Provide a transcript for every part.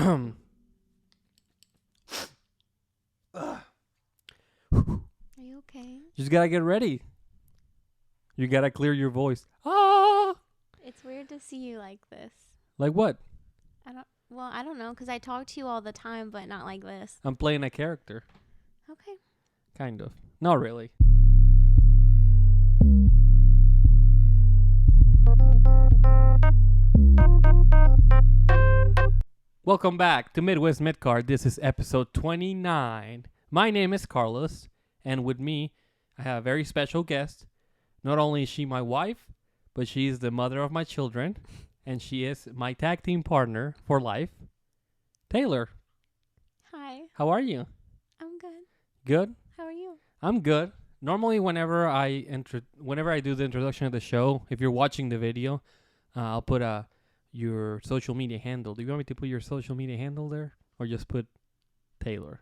Are you okay? You just gotta get ready. You gotta clear your voice. Ah! It's weird to see you like this. Like what? I don't know, because I talk to you all the time, but not like this. I'm playing a character. Okay. Kind of. Not really. Welcome back to Midwest Midcard. This is episode 29. My name is Carlos, and with me, I have a very special guest. Not only is she my wife, but she is the mother of my children, and she is my tag team partner for life, Taylor. Hi. How are you? I'm good. Good? How are you? I'm good. Normally, whenever I do the introduction of the show, if you're watching the video, I'll put your social media handle. Do you want me to put your social media handle there, or just put Taylor?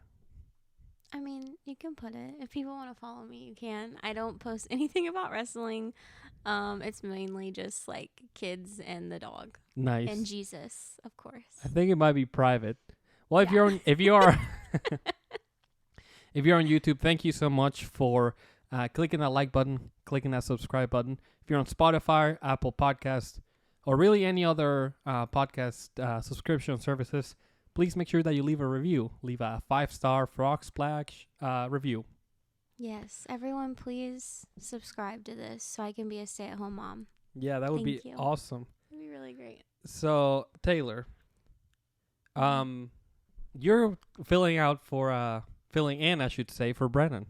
I mean, you can put it. If people want to follow me, you can. I don't post anything about wrestling. It's mainly just like kids and the dog. Nice. And Jesus, of course. I think it might be private. Well, if Yeah. you are if you're on YouTube, thank you so much for clicking that like button, clicking that subscribe button. If you're on Spotify, Apple Podcasts, or really any other podcast subscription services, please make sure that you leave a review. Leave a 5-star Frog Splash review. Yes. Everyone, please subscribe to this so I can be a stay-at-home mom. Yeah, that would Thank be you. awesome. That'd be really great. So, Taylor, you're filling in, I should say, for Brennan.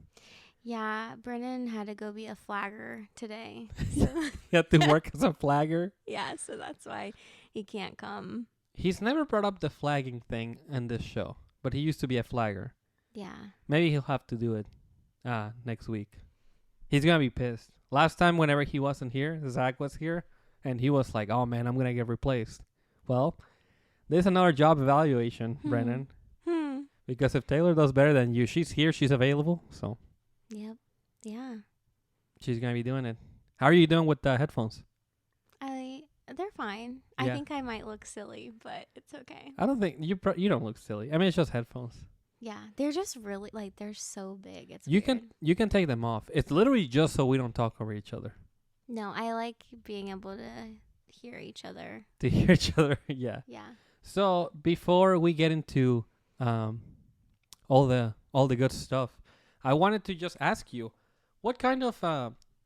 Yeah, Brennan had to go be a flagger today. So You have to work as a flagger. yeah, so that's why he can't come. He's never brought up the flagging thing in this show, but he used to be a flagger. Yeah. Maybe he'll have to do it next week. He's going to be pissed. Last time, whenever he wasn't here, Zach was here, and he was like, oh, man, I'm going to get replaced. Well, there's another job evaluation, Brennan, because if Taylor does better than you, she's here, she's available, so. Yep. Yeah. She's going to be doing it. How are you doing with the headphones? They're fine. Yeah. I think I might look silly, but it's okay. I don't think you don't look silly. I mean, it's just headphones. Yeah, they're just really they're so big. It's You weird. can take them off. It's literally just so we don't talk over each other. No, I like being able to hear each other. To hear each other, yeah. Yeah. So before we get into all the good stuff, I wanted to just ask you, what kind of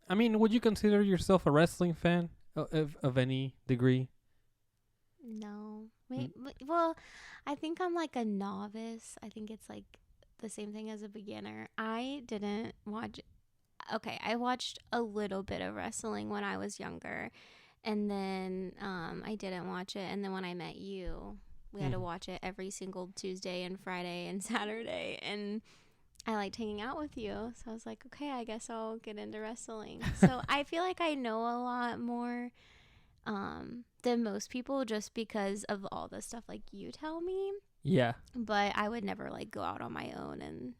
would you consider yourself a wrestling fan of any degree? No. Well, I think I'm like a novice. I think it's like the same thing as a beginner. I didn't watch. Okay, I watched a little bit of wrestling when I was younger, and then I didn't watch it. And then when I met you, we had to watch it every single Tuesday and Friday and Saturday, and I liked hanging out with you. So I was like, okay, I guess I'll get into wrestling. So I feel like I know a lot more than most people just because of all the stuff like you tell me. Yeah. But I would never like go out on my own and,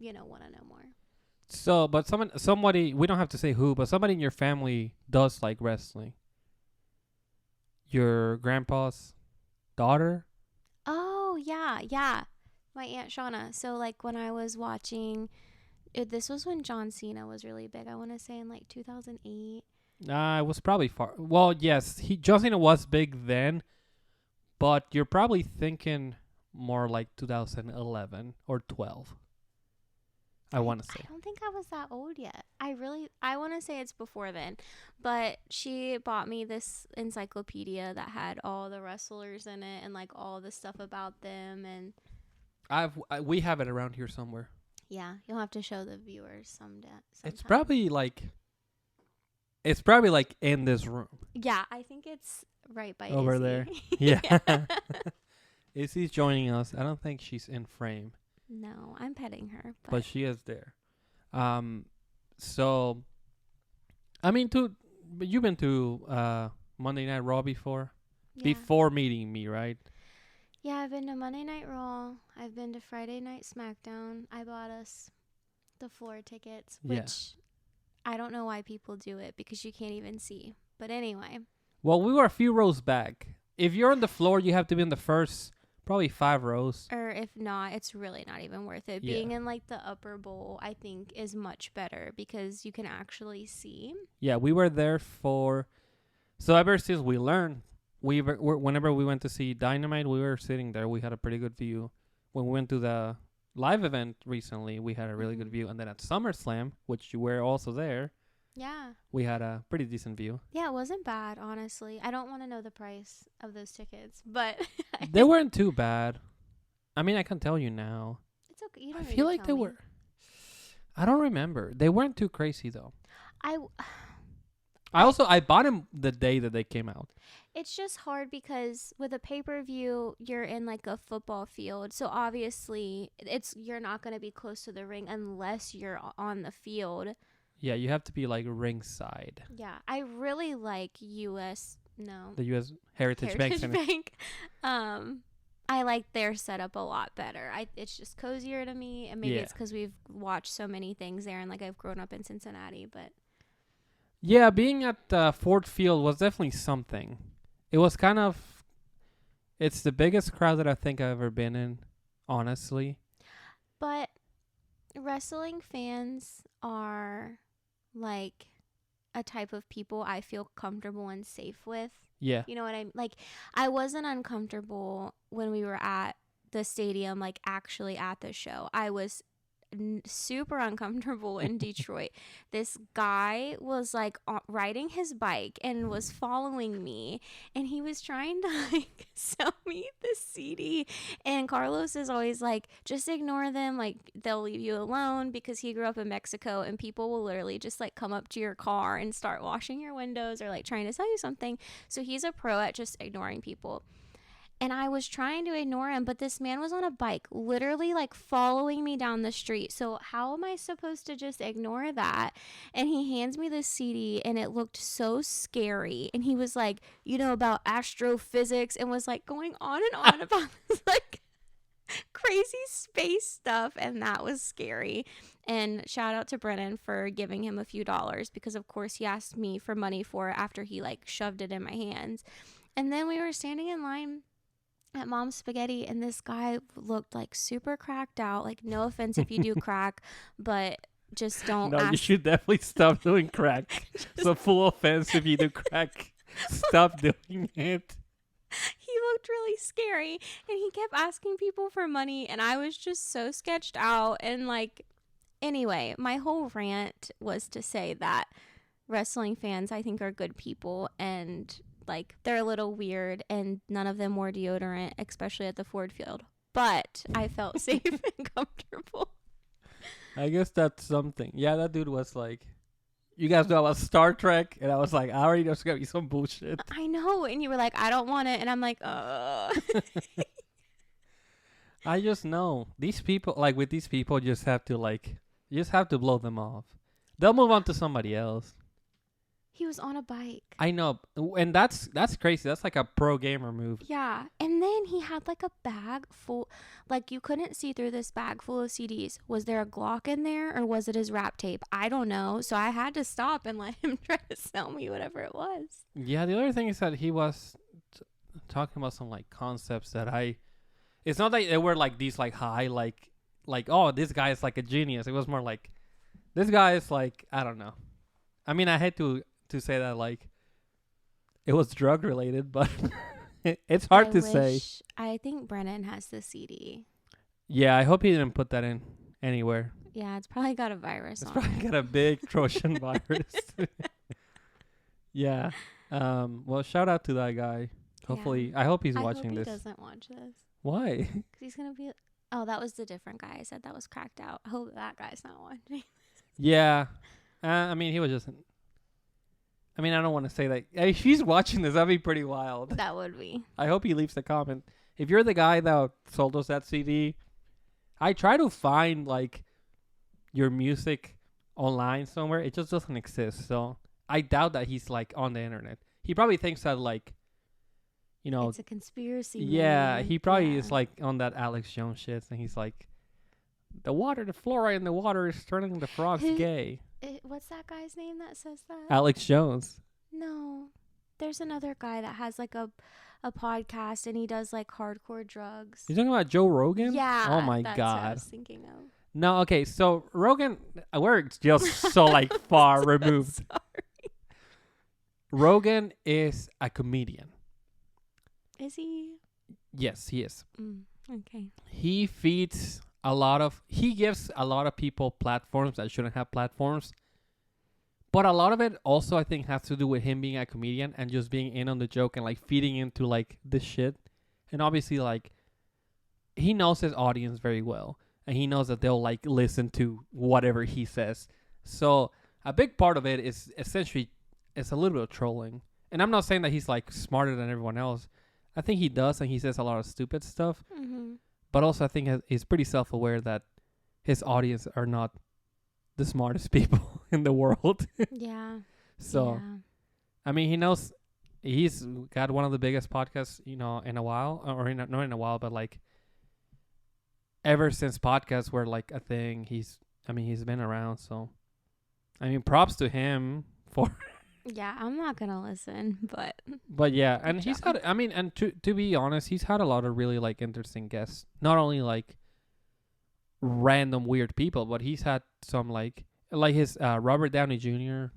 want to know more. So, but somebody, we don't have to say who, but somebody in your family does like wrestling. Your grandpa's daughter? Oh, yeah. My Aunt Shauna. So, like, when I was watching, this was when John Cena was really big. I want to say in, like, 2008. It was probably far. Well, yes, John Cena was big then, but you're probably thinking more like 2011 or 12. I want to say. I don't think I was that old yet. I want to say it's before then. But she bought me this encyclopedia that had all the wrestlers in it and, like, all the stuff about them and... We have it around here somewhere. Yeah, you'll have to show the viewers sometime. It's probably like in this room. Yeah, I think it's right by over Izzy. there. Yeah. Izzy's joining us. I don't think she's in frame. No, I'm petting her. But she is there. So, I mean, but you've been to Monday Night Raw before? Yeah. Before meeting me, right? Yeah, I've been to Monday Night Raw. I've been to Friday Night SmackDown. I bought us the floor tickets, which I don't know why people do it because you can't even see. But anyway. Well, we were a few rows back. If you're on the floor, you have to be in the first Probably 5 rows. Or if not, it's really not even worth it. Yeah. Being in like the upper bowl, I think, is much better because you can actually see. Yeah, we were there for. So ever since we learned, whenever we went to see Dynamite, we were sitting there. We had a pretty good view. When we went to the live event recently, we had a really good view. And then at SummerSlam, which you were also there, Yeah. we had a pretty decent view. Yeah, it wasn't bad, honestly. I don't want to know the price of those tickets, but They weren't too bad. I mean, I can tell you now. it's okay. You I don't need feel to like tell they me. were. I don't remember. They weren't too crazy though. I bought them the day that they came out. It's just hard because with a pay-per-view, you're in like a football field. So obviously, you're not going to be close to the ring unless you're on the field. Yeah, you have to be like ringside. Yeah, I really like The U.S. Heritage Heritage Bank. Bank. I like their setup a lot better. It's just cozier to me, and maybe it's because we've watched so many things there, and like I've grown up in Cincinnati. But Yeah, being at Ford Field was definitely something. It was kind of. It's the biggest crowd that I think I've ever been in, honestly. But wrestling fans are like a type of people I feel comfortable and safe with. Yeah. You know what I mean? Like, I wasn't uncomfortable when we were at the stadium, like actually at the show. I was super uncomfortable in Detroit. This guy was like riding his bike and was following me, and he was trying to like sell me the CD. And Carlos is always like, just ignore them, like they'll leave you alone, because he grew up in Mexico and people will literally just like come up to your car and start washing your windows or like trying to sell you something. So he's a pro at just ignoring people. And I was trying to ignore him, but this man was on a bike, literally like following me down the street. So how am I supposed to just ignore that? And he hands me this CD, and it looked so scary. And he was like, about astrophysics, and was like going on and on about this like crazy space stuff. And that was scary. And shout out to Brennan for giving him a few dollars, because of course he asked me for money for it after he like shoved it in my hands. And then we were standing in line at Mom's Spaghetti, and this guy looked like super cracked out. Like, no offense if you do crack, but just don't No, ask. you should definitely stop doing crack. So full offense if you do crack. Stop doing it. He looked really scary, and he kept asking people for money, and I was just so sketched out. And like, anyway, my whole rant was to say that wrestling fans, I think, are good people, and like they're a little weird, and none of them wore deodorant, especially at the Ford Field. But I felt safe and comfortable. I guess that's something. Yeah, that dude was like, you guys know about Star Trek? And I was like, I already know it's going to be some bullshit. I know. And you were like, I don't want it. And I'm like, I just know. These people, like with these people, you just have to blow them off. They'll move on to somebody else. He was on a bike. I know. And that's crazy. That's like a pro gamer move. Yeah. And then he had like a bag full, like you couldn't see through this bag full of CDs. Was there a Glock in there, or was it his rap tape? I don't know. So I had to stop and let him try to sell me whatever it was. Yeah, the other thing is that he was talking about some like concepts that it's not like they were like these like high, like, oh, this guy is like a genius. It was more like, this guy is like, I don't know. I mean, I had to say that like it was drug related, but it's hard to say. I think Brennan has the CD. Yeah, I hope he didn't put that in anywhere. Yeah, it's probably got a virus It's on probably got a big Trojan virus. Yeah. Well, shout out to that guy. Hopefully, I hope he's watching this. I hope he doesn't watch this. Why? Because he's going to be... Oh, that was the different guy. I said that was cracked out. I hope that guy's not watching. Yeah. I mean, he was just... I mean, I don't want to say that. If he's watching this, that'd be pretty wild. That would be. I hope he leaves a comment. If you're the guy that sold us that CD, I try to find, like, your music online somewhere. It just doesn't exist. So I doubt that he's, like, on the internet. He probably thinks that, like, it's a conspiracy. Yeah, man. he probably is, like, on that Alex Jones shit. And he's like, the fluoride in the water is turning the frogs gay. What's that guy's name that says that? Alex Jones. No. There's another guy that has like a a podcast and he does like hardcore drugs. You talking about Joe Rogan? Yeah. Oh my that's God. what I was thinking of. No, okay. So Rogan, we're just so like far removed. Sorry. Rogan is a comedian. Is he? Yes, he is. Okay. He gives a lot of people platforms that shouldn't have platforms. But a lot of it also, I think, has to do with him being a comedian and just being in on the joke and like feeding into like this shit. And obviously, like, he knows his audience very well. And he knows that they'll like listen to whatever he says. So a big part of it is essentially, it's a little bit of trolling. And I'm not saying that he's like smarter than everyone else. I think he does, and he says a lot of stupid stuff. Mm-hmm. But also, I think he's pretty self-aware that his audience are not the smartest people in the world. Yeah. So, yeah. I mean, he knows he's got one of the biggest podcasts, in a while, or not in a while, but like ever since podcasts were like a thing. He's been around. So, I mean, props to him for. Yeah, I'm not gonna listen, But yeah, and he's had. I mean, and to be honest, he's had a lot of really like interesting guests. Not only like random weird people, but he's had some like his Robert Downey Jr.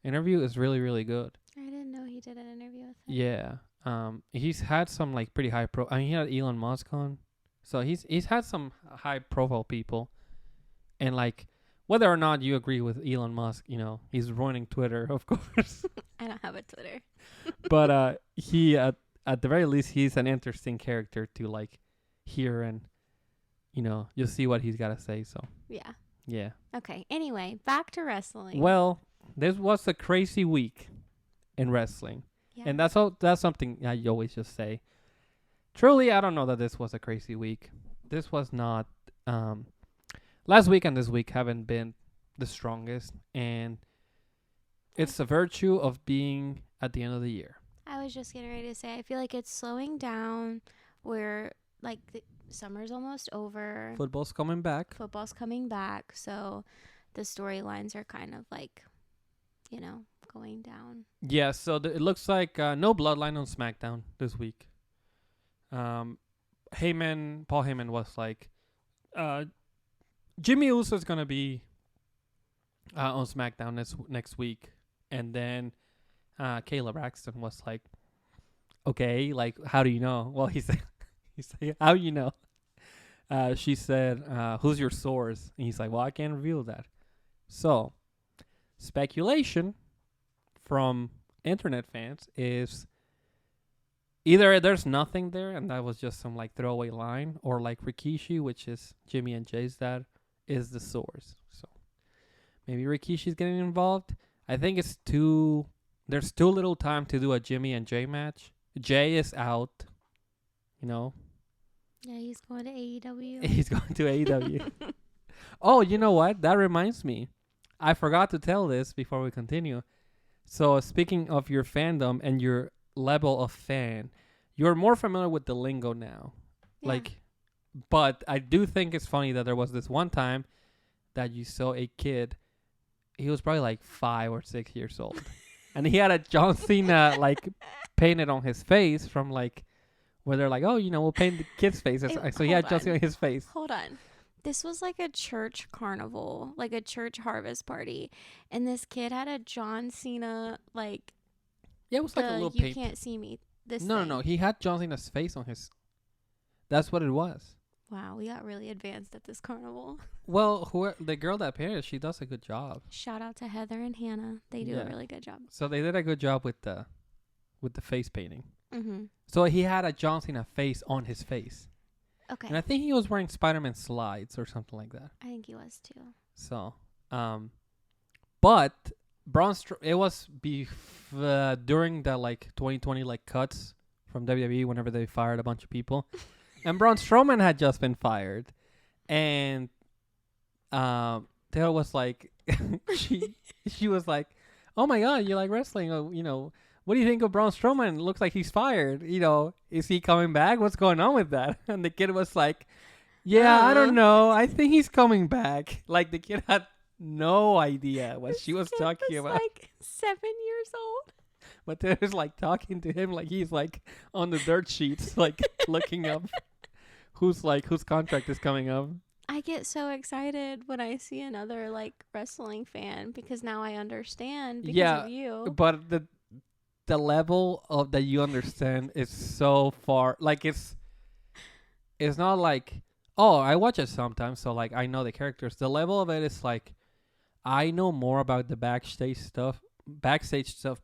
Interview is really really good. I didn't know he did an interview with him. Yeah. He's had some like pretty high pro. I mean, he had Elon Musk on, so he's had some high profile people, and like. Whether or not you agree with Elon Musk, he's ruining Twitter, of course. I don't have a Twitter. But he, at the very least, he's an interesting character to like hear and, you'll see what he's got to say. So Yeah. yeah. Okay. Anyway, back to wrestling. Well, this was a crazy week in wrestling, Yeah. and that's something I always just say. Truly, I don't know that this was a crazy week. This was not. Last week and this week haven't been the strongest, and it's a virtue of being at the end of the year. I was just getting ready to say, I feel like it's slowing down. Where like the summer's almost over. Football's coming back. Football's coming back, so the storylines are kind of like, going down. Yeah, so it looks like no bloodline on SmackDown this week. Paul Heyman was like, Jimmy Uso's gonna be on SmackDown next week, and then Kayla Braxton was like, "Okay, like how do you know?" Well, he said, "How you know?" She said, "Who's your source?" And he's like, "Well, I can't reveal that." So, speculation from internet fans is either there's nothing there, and that was just some like throwaway line, or like Rikishi, which is Jimmy and Jay's dad, is the source. So maybe Rikishi's getting involved. I think there's too little time to do a Jimmy and Jay match. Jay is out, Yeah, he's going to AEW. He's going to AEW. Oh, you know what? That reminds me. I forgot to tell this before we continue. So speaking of your fandom and your level of fan, you're more familiar with the lingo now. Yeah. But I do think it's funny that there was this one time that you saw a kid. He was probably like 5 or 6 years old. And he had a John Cena painted on his face from where they're like, oh, we'll paint the kid's faces. So he had John Cena on his face. Hold on. This was like a church carnival, like a church harvest party. And this kid had a John Cena, Yeah, it was like a little you paint. can't see me. No. He had John Cena's face on his. That's what it was. Wow, we got really advanced at this carnival. Well, the girl that painted, she does a good job. Shout out to Heather and Hannah. They do a really good job. So they did a good job with the face painting. Mm-hmm. So he had a John Cena face on his face. Okay. And I think he was wearing Spider-Man slides or something like that. I think he was too. So, but it was during the 2020 cuts from WWE whenever they fired a bunch of people. And Braun Strowman had just been fired. And Taylor was like, she was like, oh my God, you like wrestling? What do you think of Braun Strowman? Looks like he's fired. Is he coming back? What's going on with that? And the kid was like, yeah, I don't know. I think he's coming back. Like the kid had no idea what she was talking about. Like 7 years old. But there's like talking to him like he's like on the dirt sheets, like looking up whose contract is coming up. I get so excited when I see another like wrestling fan because now I understand because of you. But the level of that you understand is so far. Like it's not like, oh, I watch it sometimes, so like I know the characters. The level of it is like I know more about the backstage stuff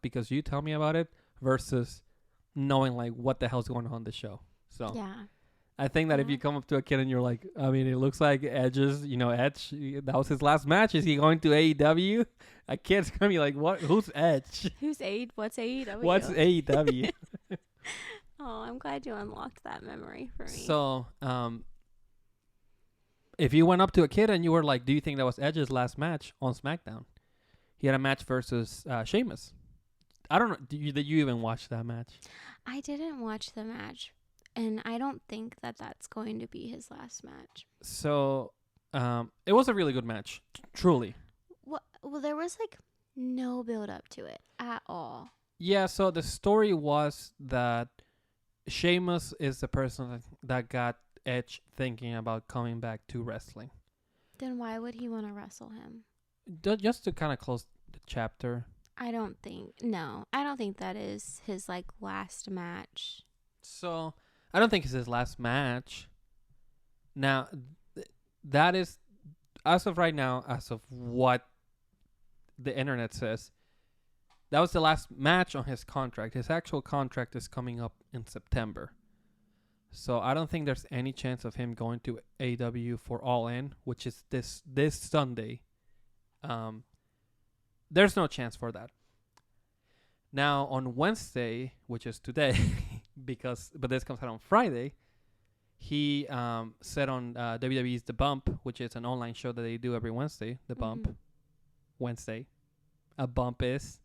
because you tell me about it versus knowing like what the hell's going on in the show. So Yeah. I think that if you come up to a kid and you're like, I mean, it looks like Edge, that was his last match. Is he going to AEW? A kid's gonna be like, what? Who's Edge? What's AEW? What's AEW? Oh, I'm glad you unlocked that memory for me. So, if you went up to a kid and you were like, do you think that was Edge's last match on SmackDown? He had a match versus Sheamus. I don't know. Did you even watch that match? I didn't watch the match. And I don't think that that's going to be his last match. So, it was a really good match, truly. Well, there was like no build up to it at all. Yeah, so the story was that Sheamus is the person that got Edge thinking about coming back to wrestling. Then why would he want to wrestle him? Just to kind of close the chapter. I don't think that is his like last match. So, I don't think it's his last match. Now, that is, as of right now, as of what the internet says, that was the last match on his contract. His actual contract is coming up in September. So I don't think there's any chance of him going to AEW for All In, which is this Sunday. There's no chance for that. Now on Wednesday, which is today, but this comes out on Friday, he said on WWE's The Bump, which is an online show that they do every Wednesday. The Bump, Wednesday. A bump is.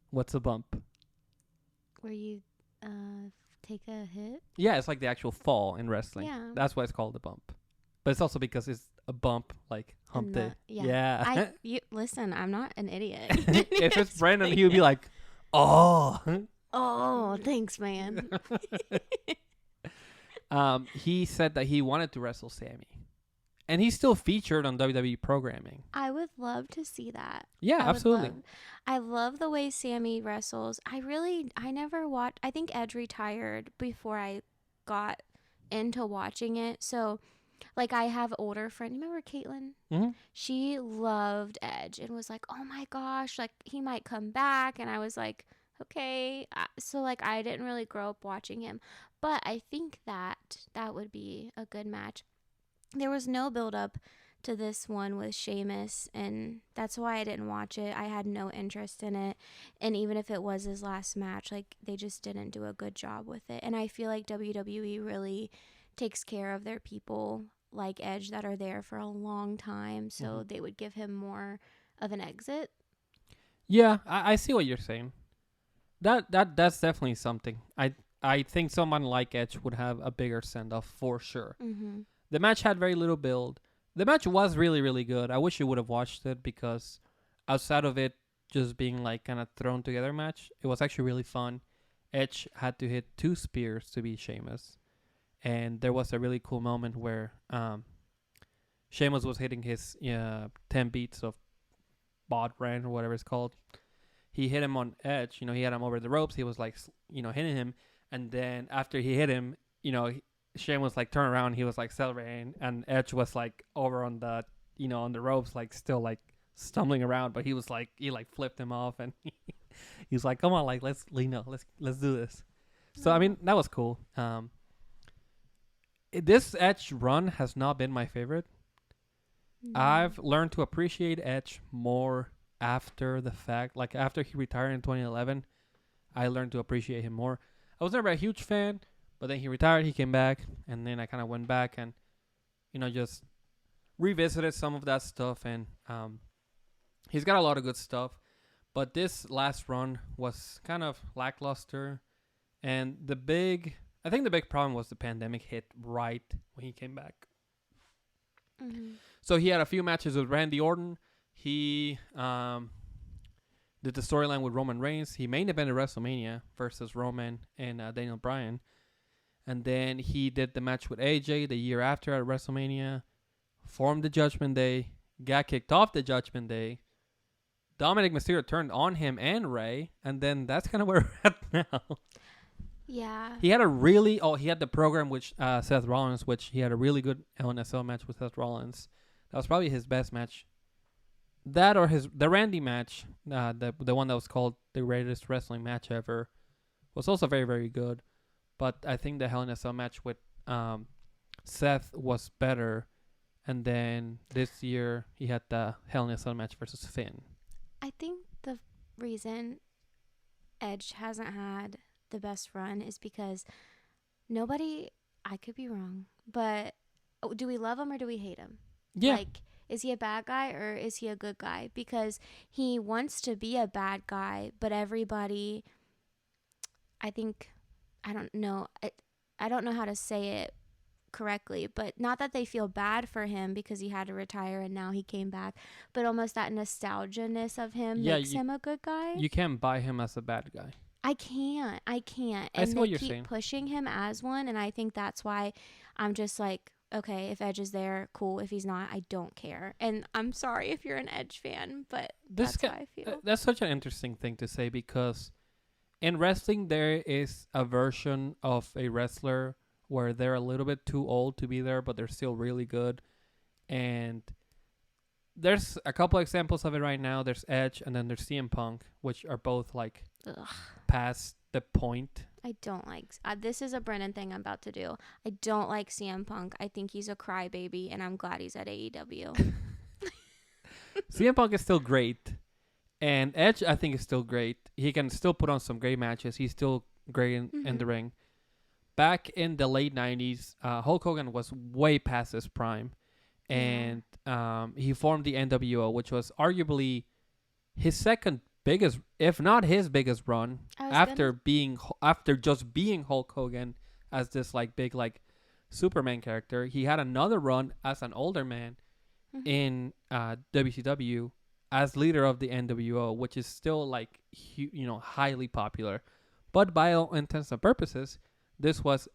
What's a bump? Where you take a hit? Yeah, it's like the actual fall in wrestling. Yeah. That's why it's called a bump. But it's also because it's a bump, like hump day. Yeah. Listen, I'm not an idiot. If it's Brandon, he would be like, oh. Oh, thanks, man. He said that he wanted to wrestle Sammy. And he's still featured on WWE programming. I would love to see that. Yeah, absolutely. I love the way Sammy wrestles. I never watched. I think Edge retired before I got into watching it. So, like, I have older friends. Remember Caitlin? Mm-hmm. She loved Edge and was like, oh my gosh, like, he might come back. And I was like, okay. So, like, I didn't really grow up watching him. But I think that would be a good match. There was no build up to this one with Sheamus, and that's why I didn't watch it. I had no interest in it, and even if it was his last match, like, they just didn't do a good job with it. And I feel like WWE really takes care of their people like Edge that are there for a long time, so they would give him more of an exit. Yeah, I see what you're saying. That's definitely something. I think someone like Edge would have a bigger send off for sure. Mm-hmm. The match had very little build. The match was really, really good. I wish you would have watched it because outside of it just being like kind of thrown together match, it was actually really fun. Edge had to hit 2 spears to beat Sheamus. And there was a really cool moment where Sheamus was hitting his 10 beats of Bod Ran or whatever it's called. He hit him on Edge. He had him over the ropes. He was like, hitting him. And then after he hit him, Shane was like turn around, he was like celebrating, and Edge was like over on the on the ropes, like still like stumbling around, but he was like he flipped him off, and he was like, come on, like let's do this. So I mean that was cool. This Edge run has not been my favorite. I've learned to appreciate Edge more after the fact. Like after he retired in 2011, I learned to appreciate him more. I was never a huge fan. But then he retired, he came back, and then I kind of went back and, just revisited some of that stuff. And he's got a lot of good stuff. But this last run was kind of lackluster. And I think the big problem was the pandemic hit right when he came back. Mm-hmm. So he had a few matches with Randy Orton. He did the storyline with Roman Reigns. He main evented WrestleMania versus Roman and Daniel Bryan. And then he did the match with AJ the year after at WrestleMania, formed the Judgment Day, got kicked off the Judgment Day. Dominic Mysterio turned on him and Ray, and then that's kind of where we're at now. Yeah. He had he had the program with Seth Rollins, which he had a really good LNSL match with Seth Rollins. That was probably his best match. That or the Randy match, the one that was called the greatest wrestling match ever, was also very, very good. But I think the Hell in a Cell match with Seth was better. And then this year he had the Hell in a Cell match versus Finn. I think the reason Edge hasn't had the best run is because I could be wrong, but do we love him or do we hate him? Yeah. Like, is he a bad guy or is he a good guy? Because he wants to be a bad guy, but everybody, I don't know how to say it correctly, but not that they feel bad for him because he had to retire and now he came back, but almost that nostalgia-ness of him makes him a good guy. You can't buy him as a bad guy. I can't. And I see what you're keep saying. pushing him as one, and I think that's why I'm just like, okay, if Edge is there, cool. If he's not, I don't care. And I'm sorry if you're an Edge fan, but that's how I feel. That's such an interesting thing to say because in wrestling, there is a version of a wrestler where they're a little bit too old to be there, but they're still really good. And there's a couple examples of it right now. There's Edge and then there's CM Punk, which are both like past the point. I don't like this is a Brennan thing I'm about to do. I don't like CM Punk. I think he's a crybaby, and I'm glad he's at AEW. CM Punk is still great, and Edge I think is still great. He can still put on some great matches. He's still great in the ring. Back in the late 90s, Hulk Hogan was way past his prime, and he formed the NWO, which was arguably his second biggest, if not his biggest run after just being Hulk Hogan as this like big like Superman character. He had another run as an older man in WCW as leader of the NWO, which is still like highly popular. But by all intents and purposes, this was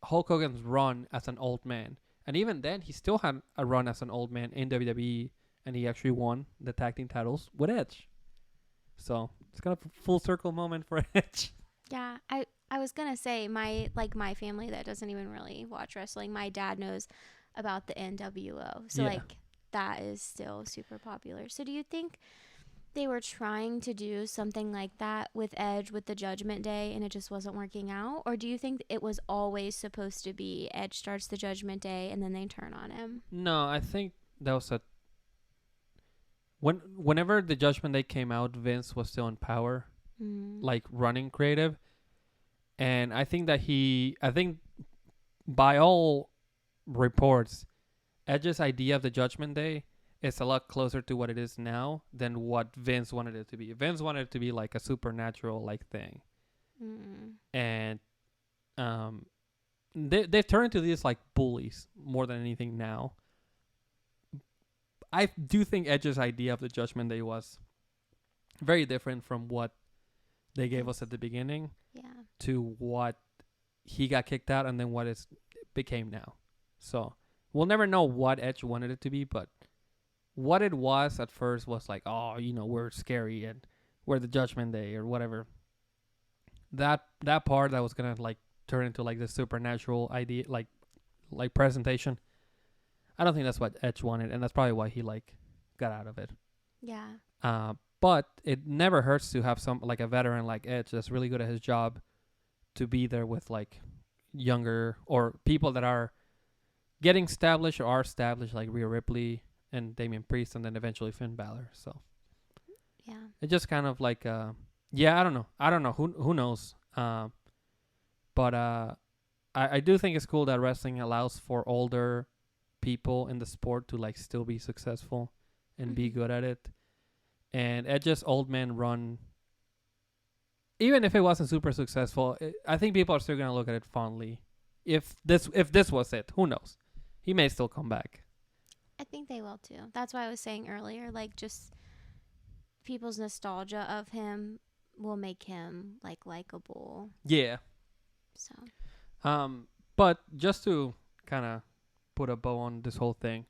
Hulk Hogan's run as an old man. And even then, he still had a run as an old man in WWE, and he actually won the tag team titles with Edge. So it's kind of a full circle moment for Edge. Yeah, I was gonna say my family that doesn't even really watch wrestling, my dad knows about the NWO, so like that is still super popular. So do you think they were trying to do something like that with Edge with the Judgment Day and it just wasn't working out, or do you think it was always supposed to be Edge starts the Judgment Day and then they turn on him? No, I think that was whenever the Judgment Day came out, Vince was still in power, like running creative. And I think by all reports, Edge's idea of the Judgment Day is a lot closer to what it is now than what Vince wanted it to be. Vince wanted it to be like a supernatural like thing. And they've turned into these like bullies more than anything now. I do think Edge's idea of the Judgment Day was very different from what they gave us at the beginning to what he got kicked out and then what it became now. So we'll never know what Edge wanted it to be, but what it was at first was like, oh, we're scary and we're the Judgment Day or whatever. That part that was gonna like turn into like the supernatural idea, like presentation. I don't think that's what Edge wanted, and that's probably why he like got out of it. Yeah. But it never hurts to have some like a veteran like Edge that's really good at his job to be there with like younger or people that are getting established or are established, like Rhea Ripley and Damian Priest, and then eventually Finn Balor. So yeah, it just kind of like I don't know who knows. But I do think it's cool that wrestling allows for older people in the sport to like still be successful and be good at it. And Edge's old man run, even if it wasn't super successful, I think people are still gonna look at it fondly. If this was it, who knows? He may still come back. I think they will too. That's why I was saying earlier, like just people's nostalgia of him will make him like likable. Yeah. So. But just to kind of put a bow on this whole thing,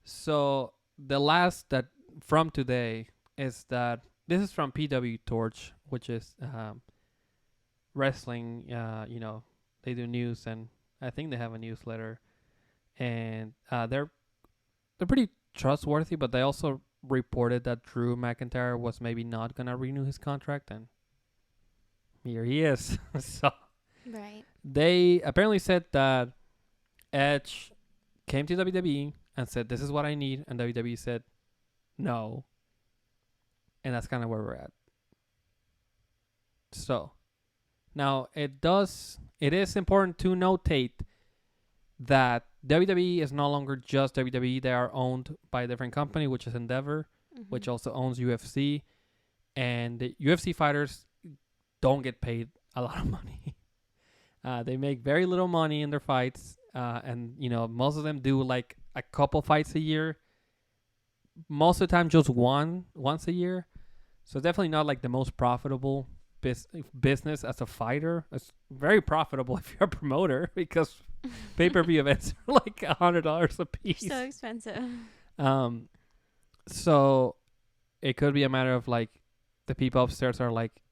so the last that from today is that this is from PW Torch, which is wrestling. They do news, and I think they have a newsletter, and they're pretty trustworthy. But they also reported that Drew McIntyre was maybe not gonna renew his contract, and here he is. So Right. they apparently said that Edge came to WWE and said, "This is what I need," and WWE said, "No," and that's kind of where we're at. So now it is important to notate that WWE is no longer just WWE. They are owned by a different company, which is Endeavor, which also owns UFC, and the UFC fighters don't get paid a lot of money. They make very little money in their fights, and most of them do like a couple fights a year. Most of the time, just once a year. So definitely not like the most profitable business as a fighter. It's very profitable if you're a promoter because pay-per-view events are like $100 a piece. So expensive. So it could be a matter of like the people upstairs are like,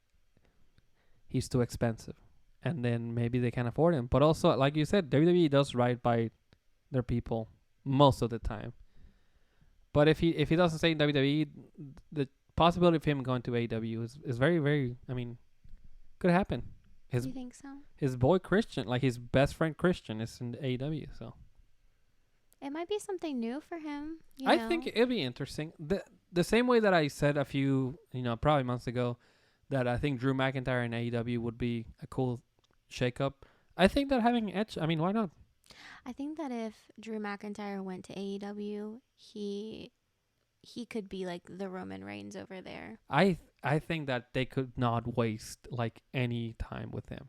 he's too expensive, and then maybe they can't afford him. But also, like you said, WWE does right by their people most of the time. But if he doesn't stay in WWE, the possibility of him going to AEW is very, very, could happen. You think so? His boy Christian, like his best friend Christian, is in AEW, so It might be something new for him. I think it'd be interesting. The same way that I said a few, probably months ago, that I think Drew McIntyre in AEW would be a cool shakeup. I think that having Edge, why not? I think that if Drew McIntyre went to AEW, he could be like the Roman Reigns over there. I think that they could not waste like any time with him.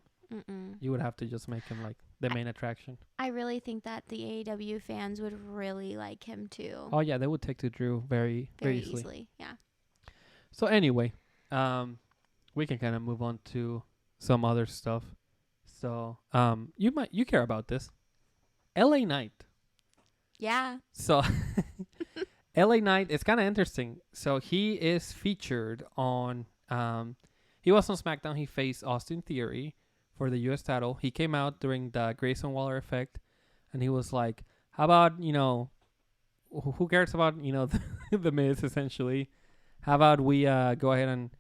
You would have to just make him like the main attraction. I really think that the AEW fans would really like him too. Oh yeah, they would take to Drew very, very easily. Yeah. So anyway, we can kind of move on to some other stuff. So you care about this. LA Knight. Yeah. So LA Knight, it's kind of interesting. So he is featured on he was on SmackDown. He faced Austin Theory for the US title. He came out during the Grayson Waller effect, and he was like, how about, who cares about, the Miz essentially? How about we go ahead and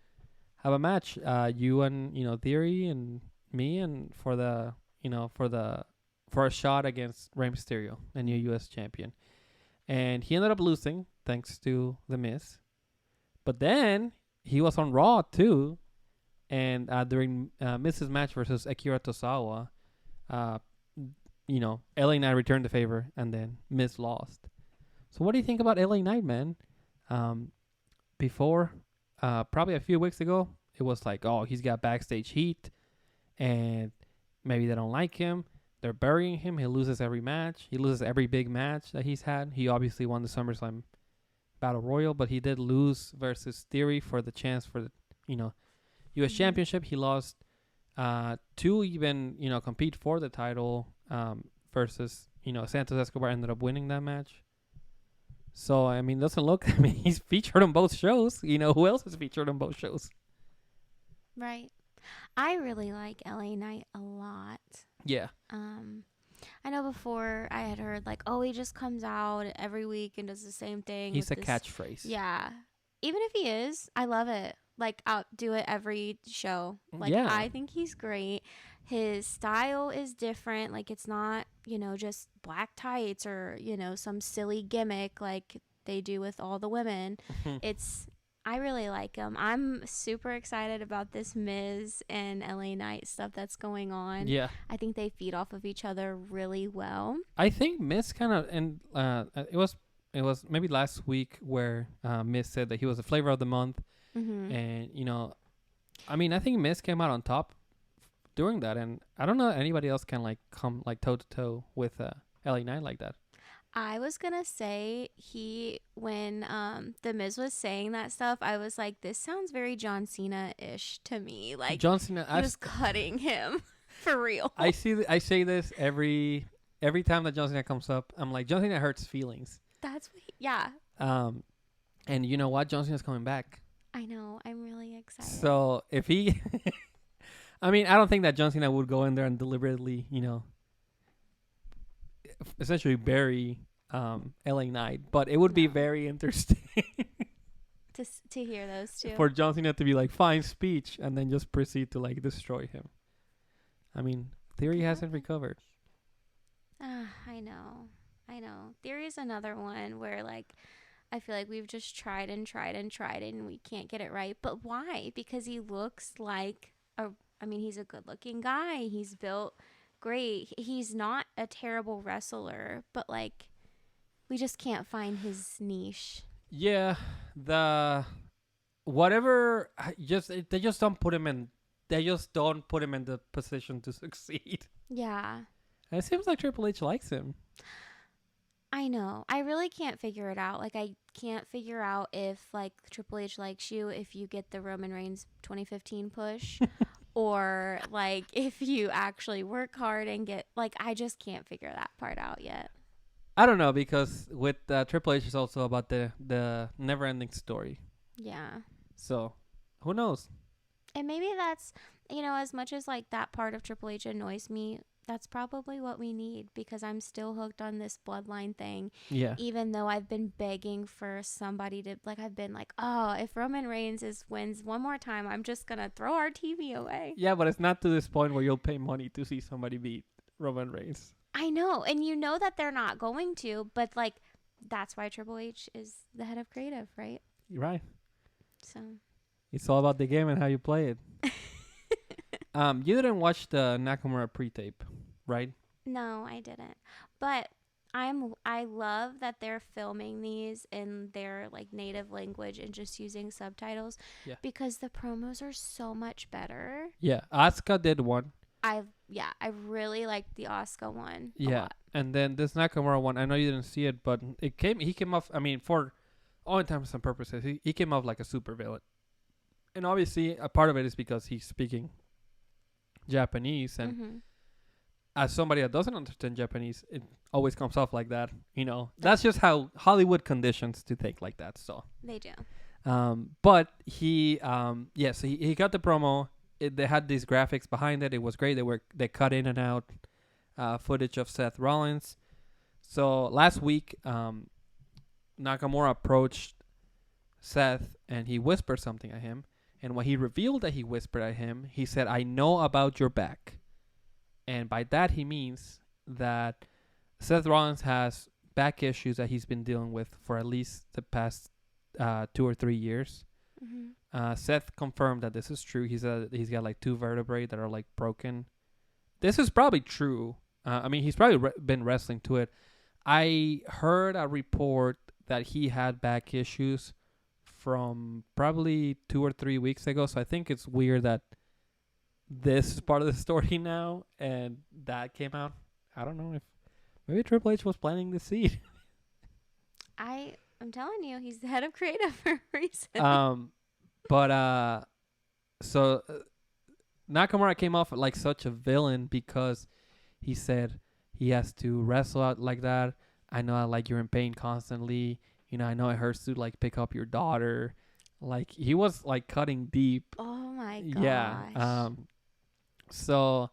have a match, you and, Theory and me, and for a shot against Rey Mysterio, the new US champion. And he ended up losing thanks to the Miz. But then he was on Raw too. And during Miz's match versus Akira Tozawa, LA Knight returned the favor, and then Miz lost. So what do you think about LA Knight, man? Before, probably a few weeks ago, it was like, oh, he's got backstage heat, and maybe they don't like him. They're burying him. He loses every match. He loses every big match that he's had. He obviously won the SummerSlam Battle Royal, but he did lose versus Theory for the chance for the, U.S. Championship. He lost to even, compete for the title versus, Santos Escobar ended up winning that match. So, doesn't look, he's featured on both shows. Who else is featured on both shows? Right. I really like LA Knight a lot. Yeah. I know before I had heard like, oh, he just comes out every week and does the same thing. He's a catchphrase. Yeah. Even if he is, I love it. Like, I'll do it every show. Like, yeah. I think he's great. His style is different. Like, it's not, just black tights or, some silly gimmick like they do with all the women. I really like him. I'm super excited about this Miz and LA Knight stuff that's going on. Yeah. I think they feed off of each other really well. I think Miz kind of, and it was maybe last week where Miz said that he was the flavor of the month. And, I think Miz came out on top doing that. And I don't know anybody else can like come like toe to toe with LA Knight like that. I was gonna say when the Miz was saying that stuff, I was like, this sounds very John Cena-ish to me. Like John Cena, he was cutting him for real. I say this every time that John Cena comes up. I'm like, John Cena hurts feelings. That's what yeah. And you know what? John Cena's coming back. I know. I'm really excited. So if he, I mean, I don't think that John Cena would go in there and deliberately, essentially bury LA Knight, but it would be very interesting to hear those two. for John Cena to be like, fine speech, and then just proceed to like destroy him. I mean, Theory hasn't recovered. I know. Theory is another one where like I feel like we've just tried and we can't get it right. But why? Because he looks like he's a good looking guy. He's built great. He's not a terrible wrestler, but like we just can't find his niche. Yeah, they just don't put him in the position to succeed. Yeah. And it seems like Triple H likes him. I know. I really can't figure it out. Like, I can't figure out if, like, Triple H likes you if you get the Roman Reigns 2015 push or, like, if you actually work hard and get, like, I just can't figure that part out yet. I don't know, because with Triple H is also about the never-ending story. Yeah. So, who knows? And maybe that's, as much as, like, that part of Triple H annoys me, that's probably what we need, because I'm still hooked on this bloodline thing. Yeah. Even though I've been begging for somebody to, like, I've been like, oh, if Roman Reigns wins one more time, I'm just going to throw our TV away. Yeah, but it's not to this point where you'll pay money to see somebody beat Roman Reigns. I know. And you know that they're not going to, but, like, that's why Triple H is the head of creative, right? You're right. So. It's all about the game and how you play it. You didn't watch the Nakamura pre-tape, right? No, I didn't. But I love that they're filming these in their like native language and just using subtitles. Yeah. Because the promos are so much better. Yeah, Asuka did one. I really liked the Asuka one. Yeah, a lot. And then this Nakamura one, I know you didn't see it, but he came off. I mean, for all intents and purposes, he came off like a supervillain. And obviously, a part of it is because he's speaking Japanese, and as somebody that doesn't understand Japanese, it always comes off like that. That's just how Hollywood conditions to think like that. So they do. But he got the promo. They had these graphics behind it. It was great. They cut in and out footage of Seth Rollins. So last week, Nakamura approached Seth and he whispered something at him. And when he revealed that he whispered at him, he said, "I know about your back." And by that, he means that Seth Rollins has back issues that he's been dealing with for at least the past 2 or 3 years. Seth confirmed that this is true. He said he's got like 2 vertebrae that are like broken. This is probably true. He's probably been wrestling to it. I heard a report that he had back issues from probably 2 or 3 weeks ago. So I think it's weird that this is part of the story now and that came out. I don't know if maybe Triple H was planting the seed. I'm telling you, he's the head of creative for a reason. So Nakamura came off like such a villain because he said he has to wrestle out like that. I know like you're in pain constantly. I know it hurts to like pick up your daughter. Like he was like cutting deep. Oh my gosh. Yeah. So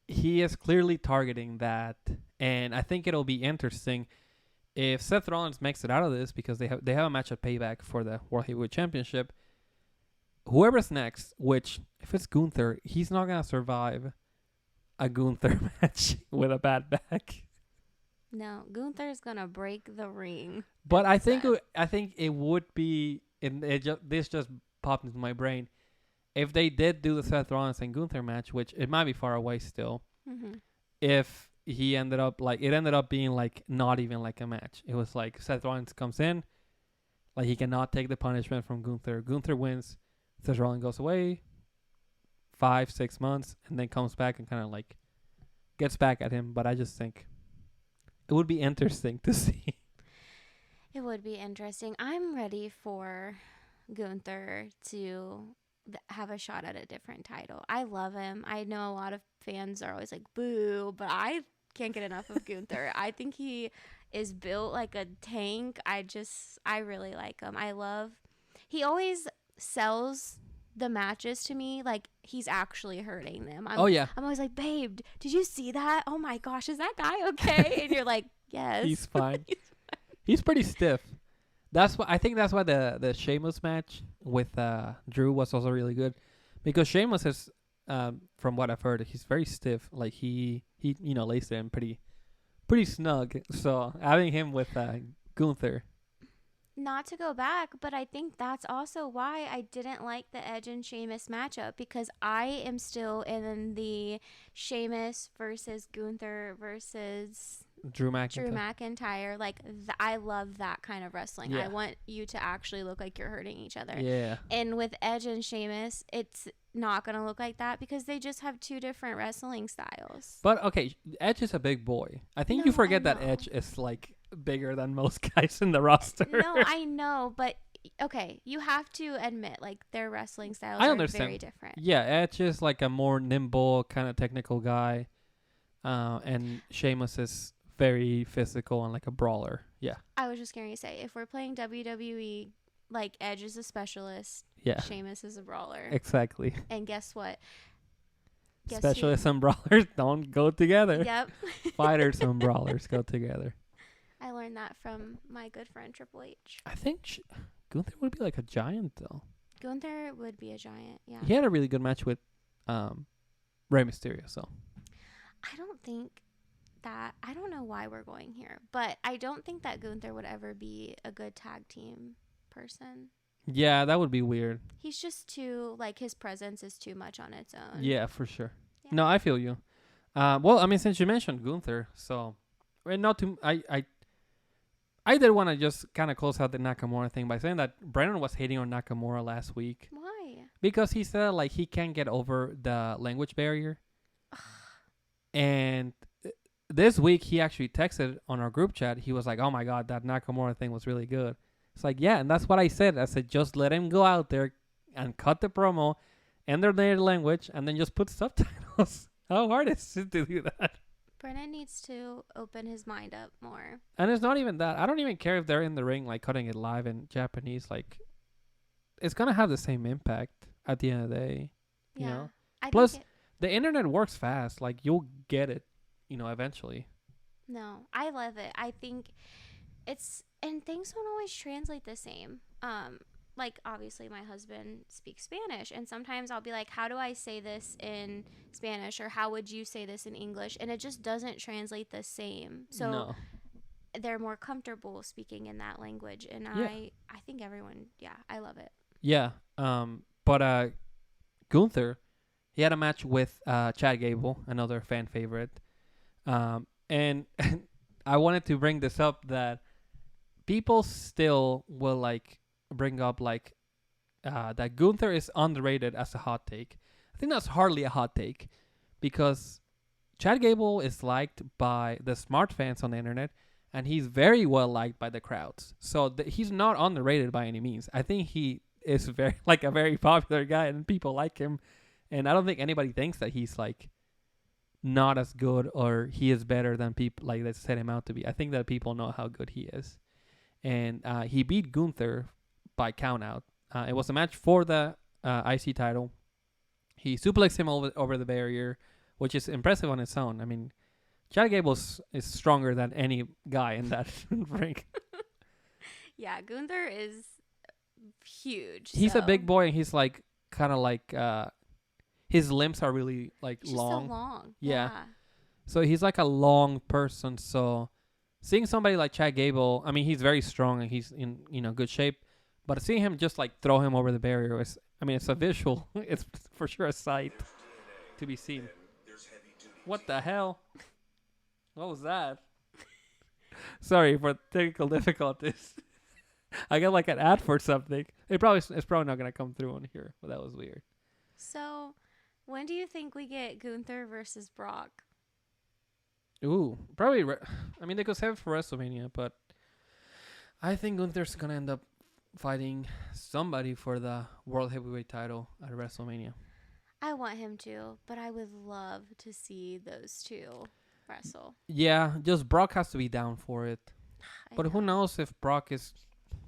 he is clearly targeting that, and I think it'll be interesting if Seth Rollins makes it out of this, because they have a match at Payback for the World Heavyweight Championship. Whoever's next, which if it's Gunther, he's not gonna survive a Gunther match with a bad back. No, Gunther's gonna break the ring. But I think it would be, this just popped into my brain, if they did do the Seth Rollins and Gunther match, which it might be far away still, if it ended up being like not even like a match. It was like Seth Rollins comes in, like he cannot take the punishment from Gunther. Gunther wins, Seth Rollins goes away 5-6 months, and then comes back and kind of like gets back at him. But I just think it would be interesting to see. It would be interesting. I'm ready for Gunther to have a shot at a different title. I love him. I know a lot of fans are always like, boo, but I can't get enough of Gunther. I think he is built like a tank. I really like him. He always sells the matches to me like he's actually hurting them. Oh yeah, I'm always like, babe, did you see that? Oh my gosh, is that guy okay? And you're like, yes. he's fine. He's pretty stiff. I think that's why the Sheamus match with Drew was also really good, because Sheamus is, from what I've heard, he's very stiff. Like he lays there pretty snug. So having him with Gunther. Not to go back, but I think that's also why I didn't like the Edge and Sheamus matchup, because I am still in the Sheamus versus Gunther versus Drew McIntyre. Like, I love that kind of wrestling. Yeah. I want you to actually look like you're hurting each other. Yeah. And with Edge and Sheamus, it's not going to look like that because they just have two different wrestling styles. But, okay, Edge is a big boy. I think you forget that Edge is, like, bigger than most guys in the roster. No, I know, but okay, you have to admit, like, their wrestling styles are very different. Yeah, Edge is like a more nimble, kind of technical guy, and Sheamus is very physical and like a brawler. Yeah. I was just going to say, if we're playing WWE, like, Edge is a specialist, yeah, Sheamus is a brawler. Exactly. And guess what? Specialists and brawlers don't go together. Yep. Fighters and brawlers go together. I learned that from my good friend Triple H. I think Gunther would be like a giant, though. Gunther would be a giant, yeah. He had a really good match with Rey Mysterio, so. I don't know why we're going here, but I don't think that Gunther would ever be a good tag team person. Yeah, that would be weird. He's just too, like, his presence is too much on its own. Yeah, for sure. Yeah. No, I feel you. Well, I mean, since you mentioned Gunther, so, I did want to just kind of close out the Nakamura thing by saying that Brennan was hating on Nakamura last week. Why? Because he said, like, he can't get over the language barrier. And this week, he actually texted on our group chat. He was like, oh, my God, that Nakamura thing was really good. It's like, yeah, and that's what I said. I said, just let him go out there and cut the promo in their native language and then just put subtitles. How hard is it to do that? Brennan needs to open his mind up more. And it's not even that. I don't even care if they're in the ring, like, cutting it live in Japanese. Like, it's going to have the same impact at the end of the day. Yeah. You know? I Plus, the internet works fast. Like, you'll get it, eventually. No, I love it. I think and things don't always translate the same. Like, obviously my husband speaks Spanish, and sometimes I'll be like, how do I say this in Spanish, or how would you say this in English? And it just doesn't translate the same. So they're more comfortable speaking in that language, and I think everyone, I love it. Yeah. But Gunther, he had a match with Chad Gable, another fan favorite. And I wanted to bring this up that people still will, like, bring up, like, that Gunther is underrated as a hot take. I think that's hardly a hot take, because Chad Gable is liked by the smart fans on the internet, and he's very well liked by the crowds. So he's not underrated by any means. I think he is a very popular guy, and people like him. And I don't think anybody thinks that he's, like, not as good or he is better than people, like, that set him out to be. I think that people know how good he is. And he beat Gunther by countout. It was a match for the IC title. He suplexed him over the barrier, which is impressive on its own. I mean, Chad Gable is stronger than any guy in that ring. Yeah, Gunther is huge. He's a big boy, and he's, like, kind of like, his limbs are really, like, he's long. Just so long. Yeah. So he's like a long person. So seeing somebody like Chad Gable, I mean, he's very strong and he's in, good shape. But seeing him just, like, throw him over the barrier is, I mean, it's a visual. It's for sure a sight to be seen. What the hell? What was that? Sorry for technical difficulties. I got, like, an ad for something. It's probably not gonna come through on here, but that was weird. So, when do you think we get Gunther versus Brock? Ooh, probably. I mean, they could save it for WrestleMania, but I think Gunther's gonna end up fighting somebody for the World Heavyweight title at WrestleMania. I want him to, but I would love to see those two wrestle. Yeah, just Brock has to be down for it. I But who know. knows if Brock is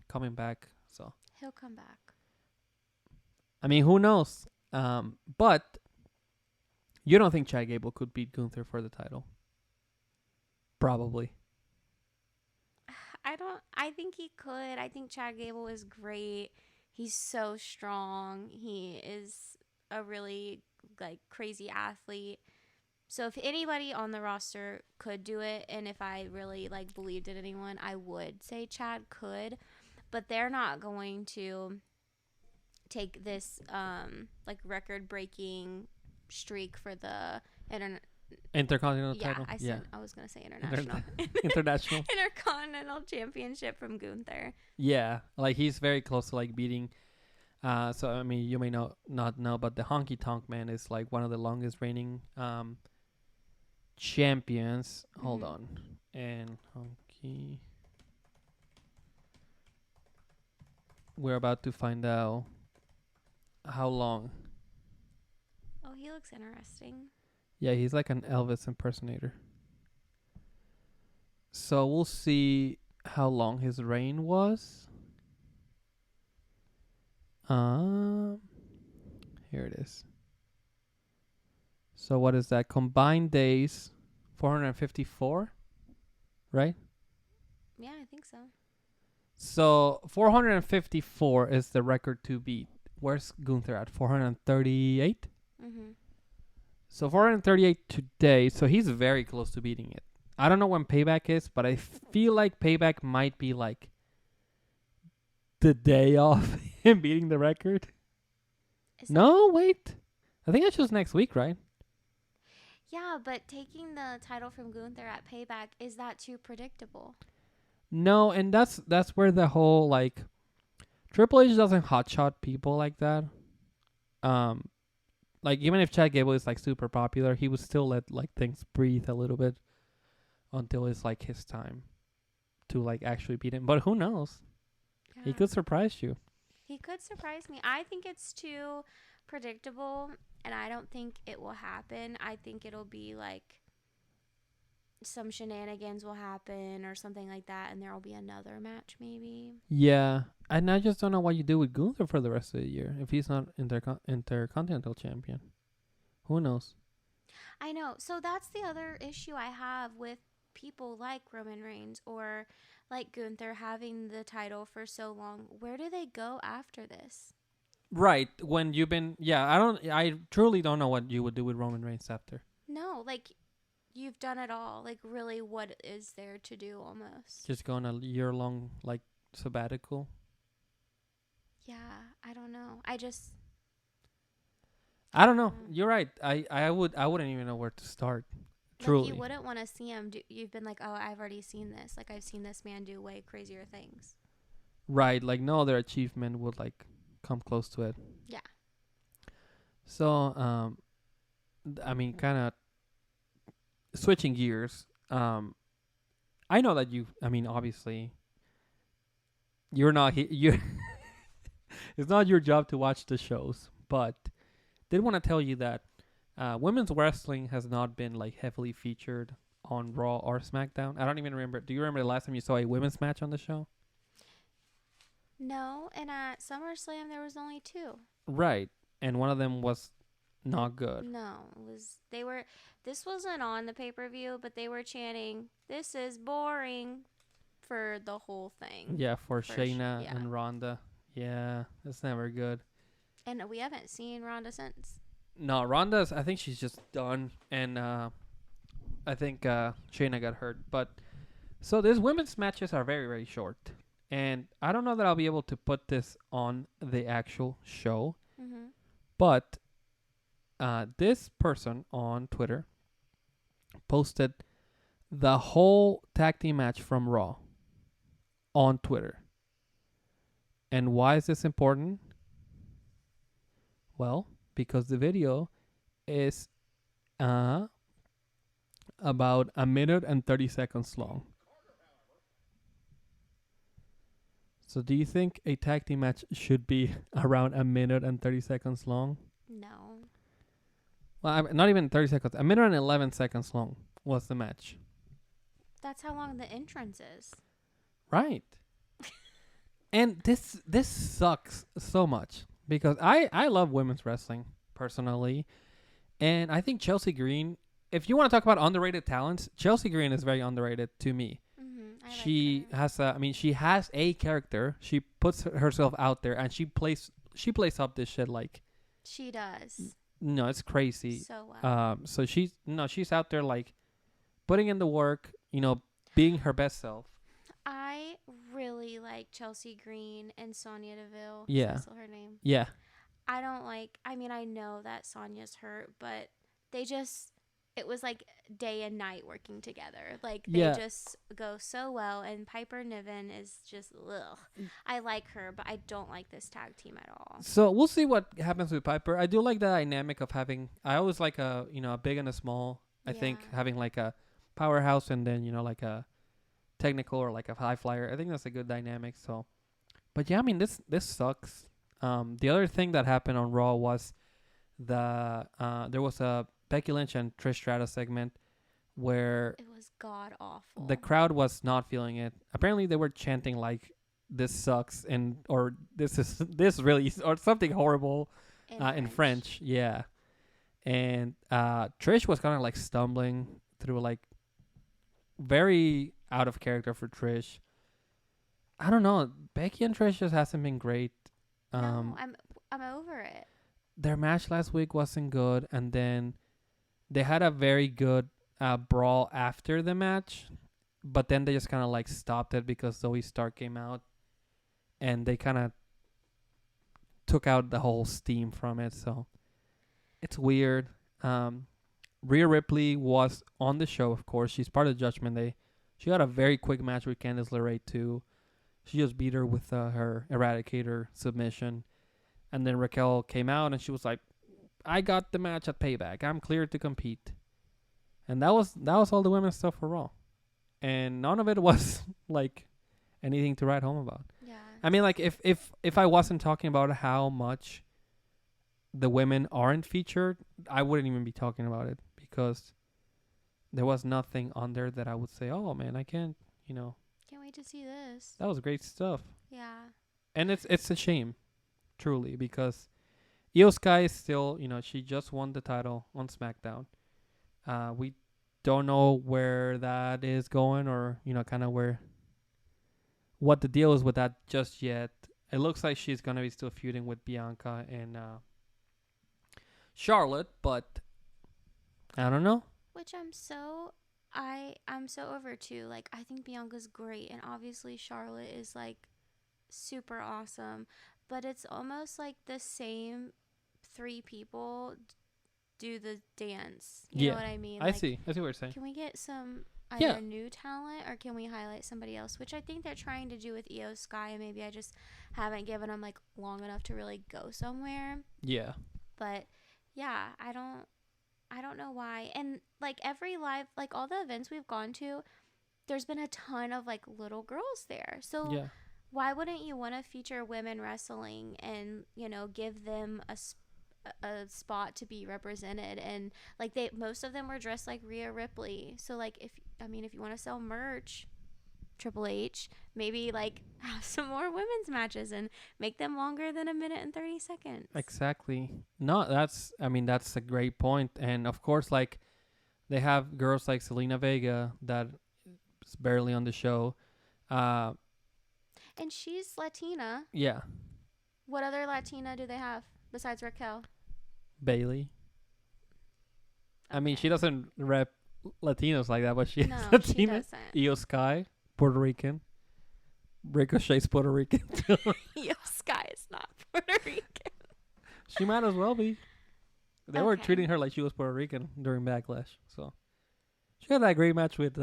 coming back? So He'll come back. I mean, who knows? But you don't think Chad Gable could beat Gunther for the title? Probably. I think he could. I think Chad Gable is great. He's so strong. He is a really like crazy athlete. So if anybody on the roster could do it, and if I really like believed in anyone, I would say Chad could. But they're not going to take this like record breaking streak for the internet. Intercontinental Yeah, title? I was gonna say international. International? Intercontinental championship from Gunther. Yeah. Like, he's very close to, like, beating... so, I mean, you may not know, but the Honky Tonk Man is, like, one of the longest reigning champions. Hold on. And Honky... We're about to find out how long. Oh, he looks interesting. Yeah, he's like an Elvis impersonator. So we'll see how long his reign was. Here it is. So what is that? Combined days, 454, right? Yeah, I think so. So 454 is the record to beat. Where's Gunther at? 438? Mm-hmm. So 438 today. So he's very close to beating it. I don't know when Payback is, but I feel like Payback might be like the day of him beating the record. No, wait. I think that's just next week, right? Yeah, but taking the title from Gunther at Payback, is that too predictable? No, and that's where the whole like Triple H doesn't hotshot people like that. Like even if Chad Gable is like super popular, he would still let like things breathe a little bit until it's like his time to like actually beat him. But who knows? Yeah. He could surprise you. He could surprise me. I think it's too predictable, and I don't think it will happen. I think it'll be like some shenanigans will happen or something like that, and there will be another match maybe. Yeah, and I just don't know what you do with Gunther for the rest of the year if he's not intercontinental champion. Who knows? I know. So that's the other issue I have with people like Roman Reigns or like Gunther having the title for so long. Where do they go after this? Right, when you've been... Yeah, I truly don't know what you would do with Roman Reigns after. No, like you've done it all. Like really, what is there to do almost? Just go on a year-long, like, sabbatical. Yeah, I don't know. I don't know. You're right. I wouldn't even know where to start. Truly. Like you wouldn't want to see him do. You've been like, oh, I've already seen this. Like I've seen this man do way crazier things. Right, like no other achievement would like come close to it. Yeah. So, I mean, kind of switching gears. I know that I mean, obviously, you're not you. It's not your job to watch the shows, but did want to tell you that women's wrestling has not been like heavily featured on Raw or SmackDown. I don't even remember. Do you remember the last time you saw a women's match on the show? No, and at SummerSlam there was only 2. Right, and one of them was not good. No, this wasn't on the pay-per-view, but they were chanting, "This is boring," for the whole thing. Yeah, for Shayna and Ronda. Yeah, that's never good. And we haven't seen Ronda since. No, Ronda's, I think she's just done, and I think Shayna got hurt. But so these women's matches are very, very short, and I don't know that I'll be able to put this on the actual show. Mm-hmm. But this person on Twitter posted the whole tag team match from Raw on Twitter. And why is this important? Well, because the video is about a minute and 30 seconds long. So do you think a tag team match should be around a minute and 30 seconds long? No. Well, not even 30 seconds. A minute and 11 seconds long was the match. That's how long the entrance is. Right. And this sucks so much because I love women's wrestling personally. And I think Chelsea Green, if you want to talk about underrated talents, Chelsea Green is very underrated to me. She has a character. She puts herself out there and she plays up this shit like she does. No, it's crazy. So well. So she's out there like putting in the work, being her best self. I really like Chelsea Green and Sonya Deville. Yeah. Is that still her name? Yeah. I know that Sonya's hurt, but it was like day and night working together. Like they just go so well, and Piper Niven is just ugh. I like her, but I don't like this tag team at all. So we'll see what happens with Piper. I do like the dynamic of having. I always like a big and a small. I think having like a powerhouse and then like a technical or like a high flyer. I think that's a good dynamic. So, but yeah, I mean this sucks. The other thing that happened on Raw was there was a Becky Lynch and Trish Stratus segment where it was god awful. The crowd was not feeling it. Apparently they were chanting like "this sucks" or this really or something horrible in French. Yeah. And Trish was kind of like stumbling through like very out of character for Trish. I don't know. Becky and Trish just hasn't been great. No, I'm over it. Their match last week wasn't good, and then they had a very good brawl after the match, but then they just kind of like stopped it because Zoe Stark came out, and they kind of took out the whole steam from it. So it's weird. Rhea Ripley was on the show, of course. She's part of Judgment Day. She had a very quick match with Candice LeRae too. She just beat her with her Eradicator submission. And then Raquel came out and she was like, I got the match at Payback. I'm cleared to compete. And that was all the women's stuff for Raw. And none of it was like anything to write home about. Yeah. I mean, like if I wasn't talking about how much the women aren't featured, I wouldn't even be talking about it because there was nothing on there that I would say, oh man, I can't wait to see this. That was great stuff. Yeah. And it's a shame, truly, because Io Sky is still, she just won the title on SmackDown. We don't know where that is going or, kind of what the deal is with that just yet. It looks like she's going to be still feuding with Bianca and Charlotte, but I don't know. Which I'm so over too. Like, I think Bianca's great, and obviously Charlotte is like super awesome, but it's almost like the same three people do the dance. You know what I mean? I see what you're saying. Can we get some either new talent or can we highlight somebody else? Which I think they're trying to do with Io Sky, and maybe I just haven't given them like long enough to really go somewhere. Yeah. But yeah, I don't know why. And like every live, like all the events we've gone to, there's been a ton of like little girls there. So why wouldn't you want to feature women wrestling and, give them a spot to be represented? And like most of them were dressed like Rhea Ripley. So like if you want to sell merch, Triple H, maybe like have some more women's matches and make them longer than a minute and 30 seconds. Exactly. No, that's a great point. And of course, like they have girls like Selena Vega that is barely on the show. And she's Latina. Yeah. What other Latina do they have besides Raquel? Bailey. Okay. I mean, she doesn't rep Latinos like that, but she's Latina. She doesn't. Io Sky. Puerto Rican. Ricochet's Puerto Rican too. Io Sky is not Puerto Rican. She might as well be. They were treating her like she was Puerto Rican during Backlash. So she had that great match with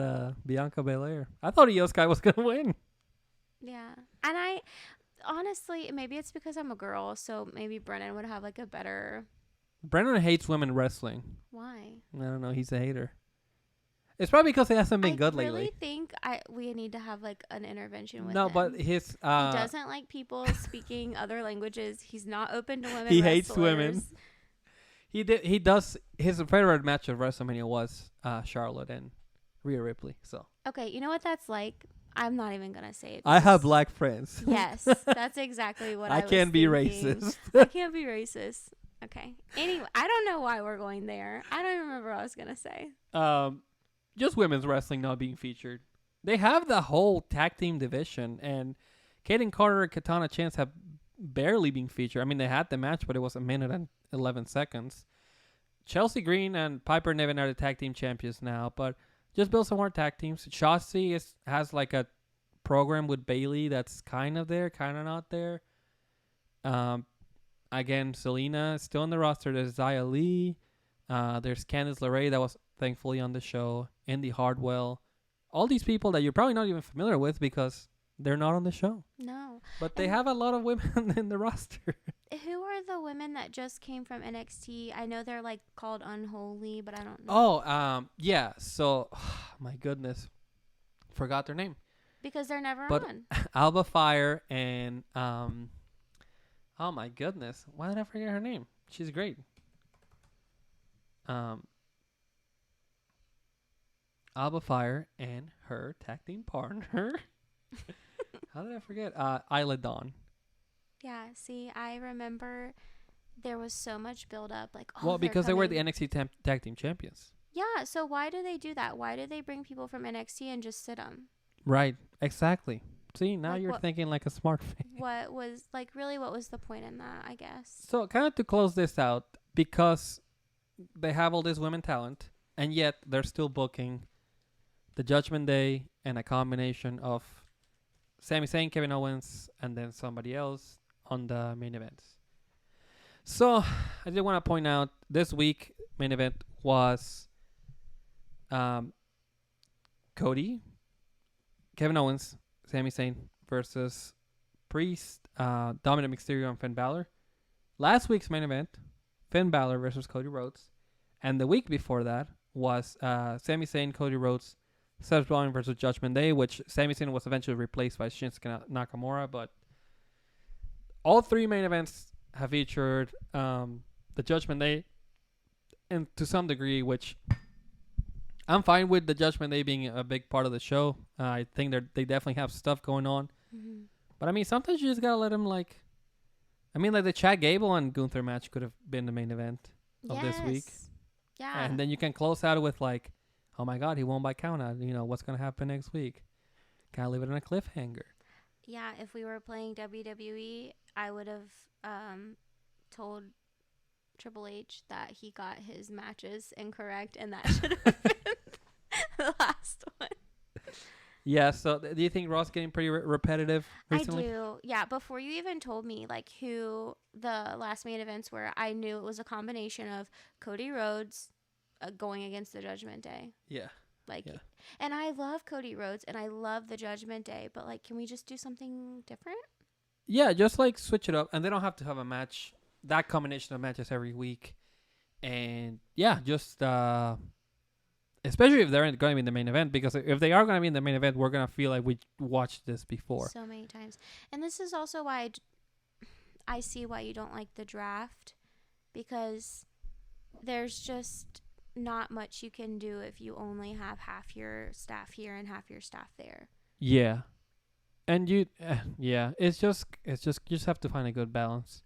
Bianca Belair. I thought Io Sky was gonna win. Yeah, and I honestly, maybe it's because I'm a girl, so maybe Brennan would have like a better. Brennan hates women wrestling. Why? I don't know. He's a hater. It's probably because he hasn't been I good really lately. think we need to have like an intervention with No, him. but his He doesn't like people speaking other languages. He's not open to women he wrestlers. hates women. He does. His favorite match of WrestleMania was Charlotte and Rhea Ripley. So Okay, you know what that's like? I'm not even gonna say it. I have because- black friends. Yes, that's exactly what I I was can't be thinking. racist. I can't be racist. Okay. Anyway, I don't know why we're going there. I don't even remember what I was gonna say. Just women's wrestling not being featured. They have the whole tag team division, and Kaden Carter and Katana Chance have barely been featured. I mean, they had the match, but it was a minute and 11 seconds. Chelsea Green and Piper Niven are the tag team champions now, but just build some more tag teams. Shotzi has like a program with Bailey that's kind of there, kind of not there. Again, Selena is still on the roster. There's Xia Li. There's Candice LeRae that was thankfully on the show. Indy Hardwell. All these people that you're probably not even familiar with because they're not on the show. No. But they have a lot of women in the roster. Who are the women that just came from NXT? I know they're like called Unholy, but I don't know. Oh, yeah. So, my goodness. Forgot their name. Because they're never But on. Alba Fire and, oh my goodness. Why did I forget her name? She's great. Alba Fire and her tag team partner. How did I forget? Isla Dawn. Yeah, see, I remember there was so much build up. Like, oh, Well, they're because they were the coming. NXT tag team champions. Yeah, so why do they do that? Why do they bring people from NXT and just sit them? Right. Exactly. See, now Like you're what- thinking like a smart fan. What was, like, really, what was the point in that, I guess? So, kind of to close this out, because they have all this women talent, and yet they're still booking the Judgment Day and a combination of Sami Zayn, Kevin Owens, and then somebody else on the main events. So, I did want to point out this week main event was Cody, Kevin Owens, Sami Zayn versus Priest, Dominic Mysterio, and Finn Balor. Last week's main event, Finn Balor versus Cody Rhodes. And the week before that was Sami Zayn, Cody Rhodes, Seth Rollins versus Judgment Day, which Sami Zayn was eventually replaced by Shinsuke Nakamura. But all three main events have featured the Judgment Day, and to some degree, which I'm fine with the Judgment Day being a big part of the show. I think they definitely have stuff going on. Mm-hmm. But I mean, sometimes you just gotta let them like. I mean, like the Chad Gable and Gunther match could have been the main event of this week. Yeah. And then you can close out with like, oh my God, he won by count out. You know, what's going to happen next week? Kind of leave it on a cliffhanger. Yeah, if we were playing WWE, I would have told Triple H that he got his matches incorrect, and that should have been the last one. Yeah, so do you think Raw's getting pretty repetitive recently? I do. Yeah, before you even told me like who the last main events were, I knew it was a combination of Cody Rhodes going against the Judgment Day. Yeah. Like, Yeah. and I love Cody Rhodes and I love the Judgment Day, but like, can we just do something different? Yeah, just like switch it up. And they don't have to have a match, that combination of matches every week. And yeah, just especially if they're going to be in the main event, because if they are going to be in the main event, we're going to feel like we watched this before. So many times. And this is also why I see why you don't like the draft, because there's just not much you can do if you only have half your staff here and half your staff there. Yeah. And yeah, it's just you just have to find a good balance.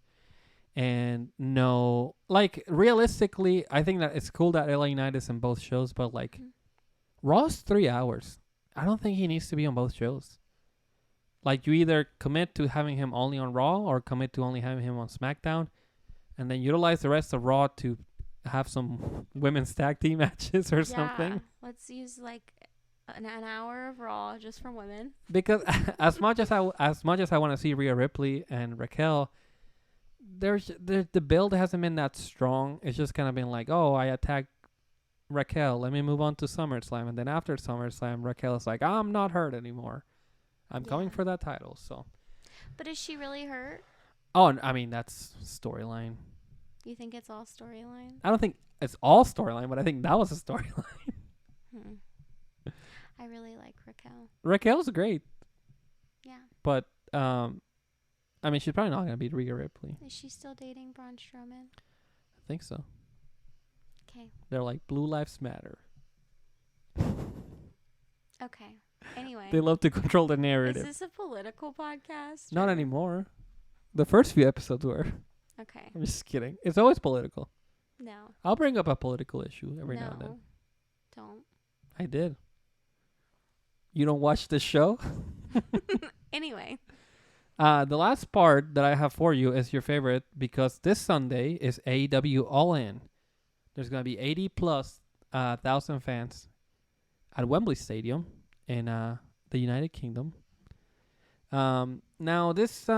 And no, like realistically, I think that it's cool that LA Knight is in both shows, but like Raw's 3 hours. I don't think he needs to be on both shows. Like you either commit to having him only on Raw or commit to only having him on SmackDown, and then utilize the rest of Raw to have some women's tag team matches or something. Let's use like an hour of Raw just for women. Because as much as I want to see Rhea Ripley and Raquel, the build hasn't been that strong. It's just kind of been like, oh, I attacked Raquel, let me move on to SummerSlam, and then after SummerSlam, Raquel is like, I'm not hurt anymore. I'm coming for that title. So, but is she really hurt? Oh, I mean that's storyline. You think it's all storyline? I don't think it's all storyline, but I think that was a storyline. I really like Raquel. Raquel's great, Yeah. but I mean, she's probably not gonna beat Rhea Ripley. Is she still dating Braun Strowman? I think so. Okay. They're like Blue Lives Matter. Okay. Anyway. They love to control the Is narrative. this a political podcast? Not or- anymore. The first few episodes were. Okay. I'm just kidding. It's always political. No. I'll bring up a political issue every now and then. No. Don't. I did. You don't watch this show? Anyway. The last part that I have for you is your favorite because this Sunday is AEW All In. There's going to be 80 plus thousand fans at Wembley Stadium in the United Kingdom. Now this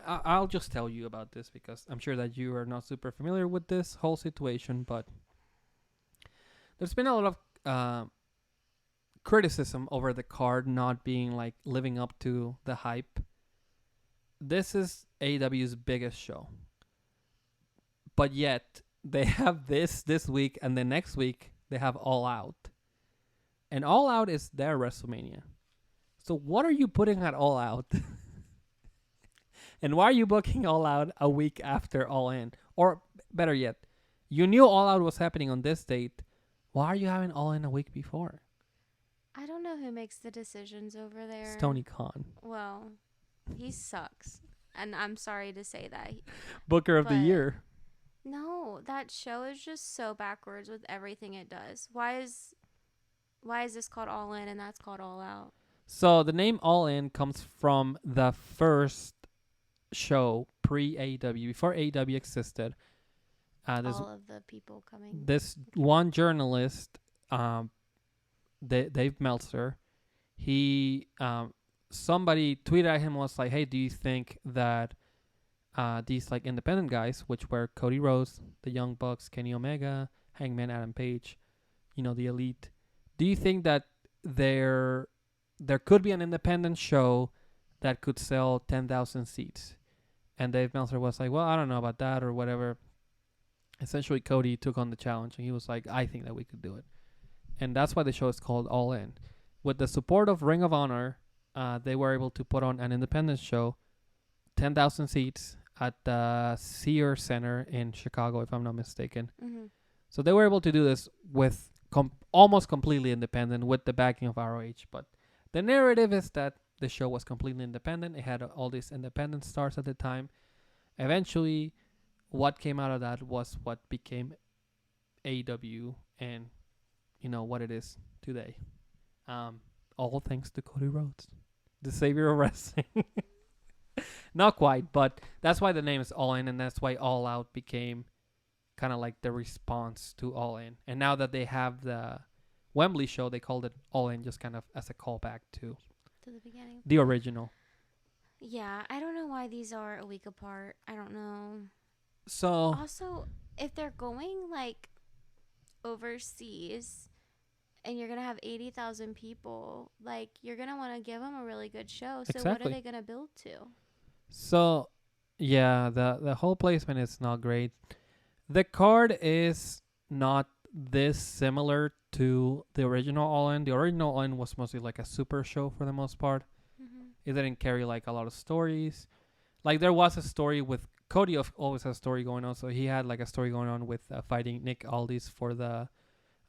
I'll just tell you about this because I'm sure that you are not super familiar with this whole situation, but there's been a lot of criticism over the card not being like living up to the hype. This is AEW's biggest show, but yet they have this week, and the next week they have All Out, and All Out is their WrestleMania. So what are you putting at All Out? And why are you booking All Out a week after All In? Or better yet, you knew All Out was happening on this date. Why are you having All In a week before? I don't know who makes the decisions over there. It's Tony Khan, Well, he sucks. And I'm sorry to say that. Booker of the But- Year. No, that show is just so backwards with everything it does. Why is this called All In and that's called All Out? So the name All In comes from the first show pre-AEW, before AEW existed. There's All of the people coming. this one journalist, Dave Meltzer. He somebody tweeted at him, was like, "Hey, do you think that these like independent guys, which were Cody Rhodes, the Young Bucks, Kenny Omega, Hangman Adam Page, the Elite, do you think that there could be an independent show that could sell 10,000 seats?" And Dave Meltzer was like, "Well, I don't know about that," or whatever. Essentially, Cody took on the challenge, and he was like, "I think that we could do it." And that's why the show is called All In. With the support of Ring of Honor, they were able to put on an independent show, 10,000 seats at the Sears Center in Chicago, if I'm not mistaken. Mm-hmm. So they were able to do this with almost completely independent with the backing of ROH. But the narrative is that the show was completely independent. It had all these independent stars at the time. Eventually, what came out of that was what became AEW and, what it is today. All thanks to Cody Rhodes, the savior of wrestling. Not quite, but that's why the name is All In, and that's why All Out became kind of like the response to All In. And now that they have the Wembley show, they called it All In just kind of as a callback to the beginning. the original. Yeah, I don't know why these are a week apart. I don't know. So Also, if they're going like overseas and you're going to have 80,000 people, like you're going to want to give them a really good show. So what are Exactly. they going to build to? So, yeah, the whole placement is not great. The card is not this similar to the original All In. The original All In was mostly like a super show for the most part. Mm-hmm. It didn't carry like a lot of stories. Like there was a story with Cody. Always has a story going on, so he had like a story going on with fighting Nick Aldis for the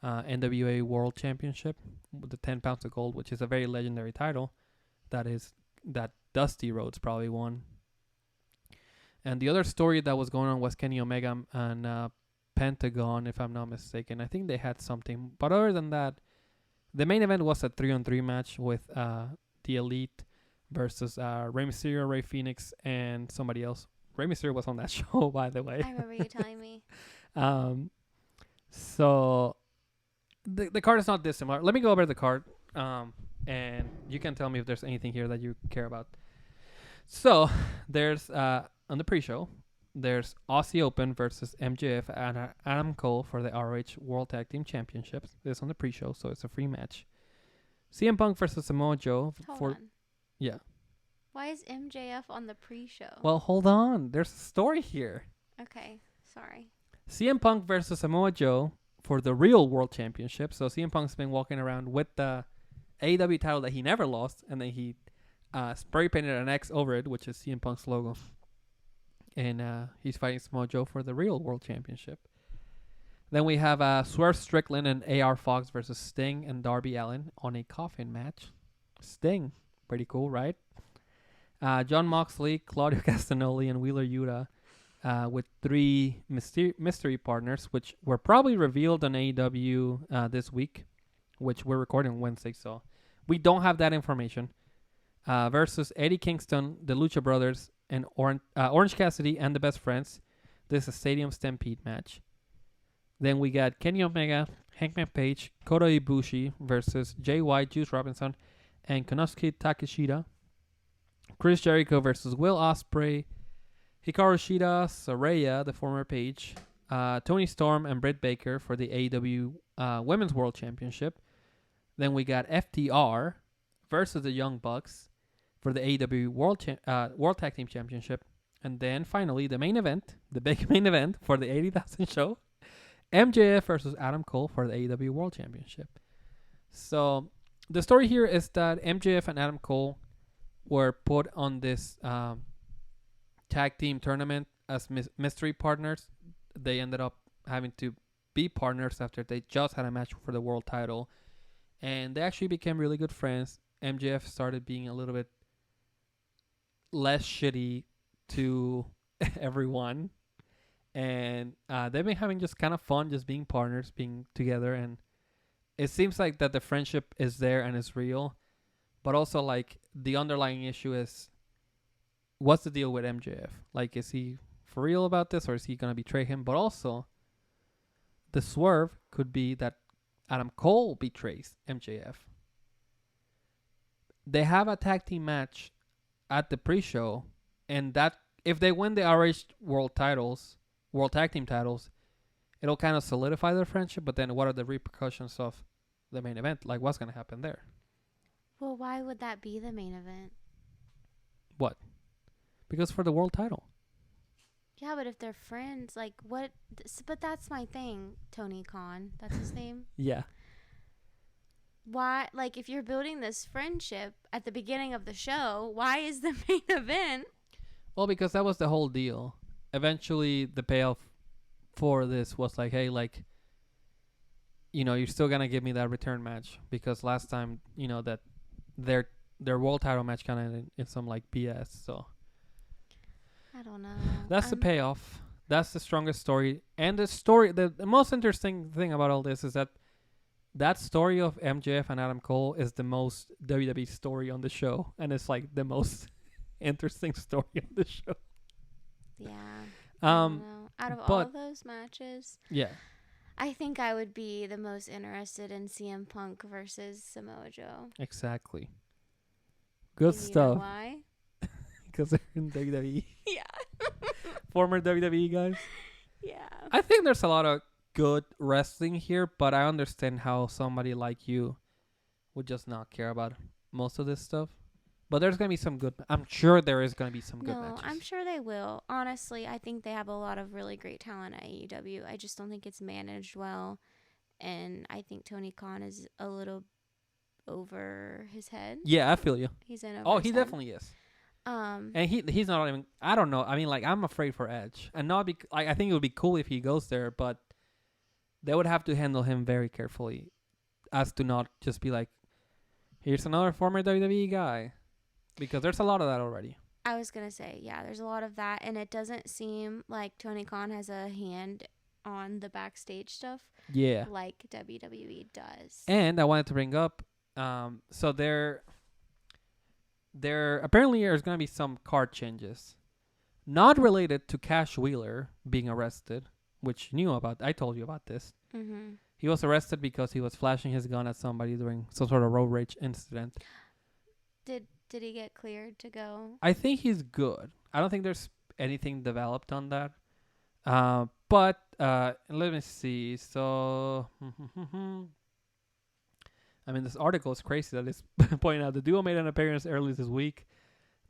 NWA World Championship with the 10 pounds of gold, which is a very legendary title. That Dusty Rhodes probably won. And the other story that was going on was Kenny Omega and Pentagon, if I'm not mistaken. I think they had something. But other than that, the main event was a 3-on-3 match with the Elite versus Rey Mysterio, Rey Fenix, and somebody else. Rey Mysterio was on that show, by the way. I remember you telling me. So the card is not dissimilar. Let me go over the card, and you can tell me if there's anything here that you care about. So there's on the pre-show, there's Aussie Open versus MJF and Adam Cole for the ROH World Tag Team Championships. This is on the pre-show, so it's a free match. CM Punk versus Samoa Joe Hold on. Yeah. Why is MJF on the pre-show? Well, hold on. There's a story here. Okay, sorry. CM Punk versus Samoa Joe for the real World Championship. So CM Punk's been walking around with the AEW title that he never lost, and then he spray painted an X over it, which is CM Punk's logo. And he's fighting Samoa Joe for the real World Championship. Then we have Swerve Strickland and AR Fox versus Sting and Darby Allin on a coffin match. Sting, pretty cool, right? John Moxley, Claudio Castagnoli, and Wheeler Yuta with 3 mystery partners, which were probably revealed on AEW this week, which we're recording Wednesday, so we don't have that information. Versus Eddie Kingston, the Lucha Brothers, and Orange Cassidy and the Best Friends. This is a Stadium Stampede match. Then we got Kenny Omega, Hangman Page, Kota Ibushi versus Jay White, Juice Robinson, and Konosuke Takeshita. Chris Jericho versus Will Ospreay, Hikaru Shida, Saraya, the former Page, Tony Storm, and Britt Baker for the AEW Women's World Championship. Then we got FTR versus the Young Bucks for the AEW World Tag Team Championship. And then finally, the main event, the big main event for the 80,000 show, MJF versus Adam Cole for the AEW World Championship. So the story here is that MJF and Adam Cole were put on this tag team tournament as mystery partners. They ended up having to be partners after they just had a match for the world title. And they actually became really good friends. MJF started being a little bit less shitty to everyone. And they've been having just kind of fun, just being partners, being together. And it seems like that the friendship is there and is real. But also, like, the underlying issue is, what's the deal with MJF? Like, is he for real about this, or is he going to betray him? But also, the swerve could be that Adam Cole betrays MJF. They have a tag team match at the pre-show, and that if they win the RH World Tag Team titles, it'll kind of solidify their friendship. But then what are the repercussions of the main event? Like, what's going to happen there? Well, why would that be the main event? What? Because for the world title. Yeah, but if they're friends, like, what? But that's my thing, Tony Khan. That's his name? Yeah. Why? Like, if you're building this friendship at the beginning of the show, why is the main event? Well, because that was the whole deal. Eventually, the payoff for this was like, hey, like, you know, you're still going to give me that return match. Because last time, you know, that their world title match kind of in some, like, BS, so. I don't know. That's the payoff. That's the strongest story. And the story, the most interesting thing about all this is that story of MJF and Adam Cole is the most WWE story on the show. And it's like the most interesting story on the show. Yeah. I don't know. Out of all of those matches, yeah, I think I would be the most interested in CM Punk versus Samoa Joe. exactly. Good And stuff. You know why? Because they're in WWE. Yeah. Former WWE guys. Yeah. I think there's a lot of good wrestling here, but I understand how somebody like you would just not care about most of this stuff. But there's going to be some good. I'm sure there is going to be some good matches. I'm sure they will. Honestly, I think they have a lot of really great talent at AEW. I just don't think it's managed well. And I think Tony Khan is a little over his head. Yeah, I feel you. He's in over Oh, his he head. definitely is. And he's not even. I don't know. I mean, like, I'm afraid for Edge, and not like I think it would be cool if he goes there, but they would have to handle him very carefully, as to not just be like, here's another former WWE guy, because there's a lot of that already. I was gonna say, yeah, there's a lot of that, and it doesn't seem like Tony Khan has a hand on the backstage stuff. Yeah, like WWE does. And I wanted to bring up, so there apparently there's gonna be some card changes, not related to Cash Wheeler being arrested, which you knew about. I told you about this. Mm-hmm. He was arrested because he was flashing his gun at somebody during some sort of road rage incident. Did he get cleared to go? I think he's good. I don't think there's anything developed on that. But let me see. So, I mean, this article is crazy that it's pointing out the duo made an appearance early this week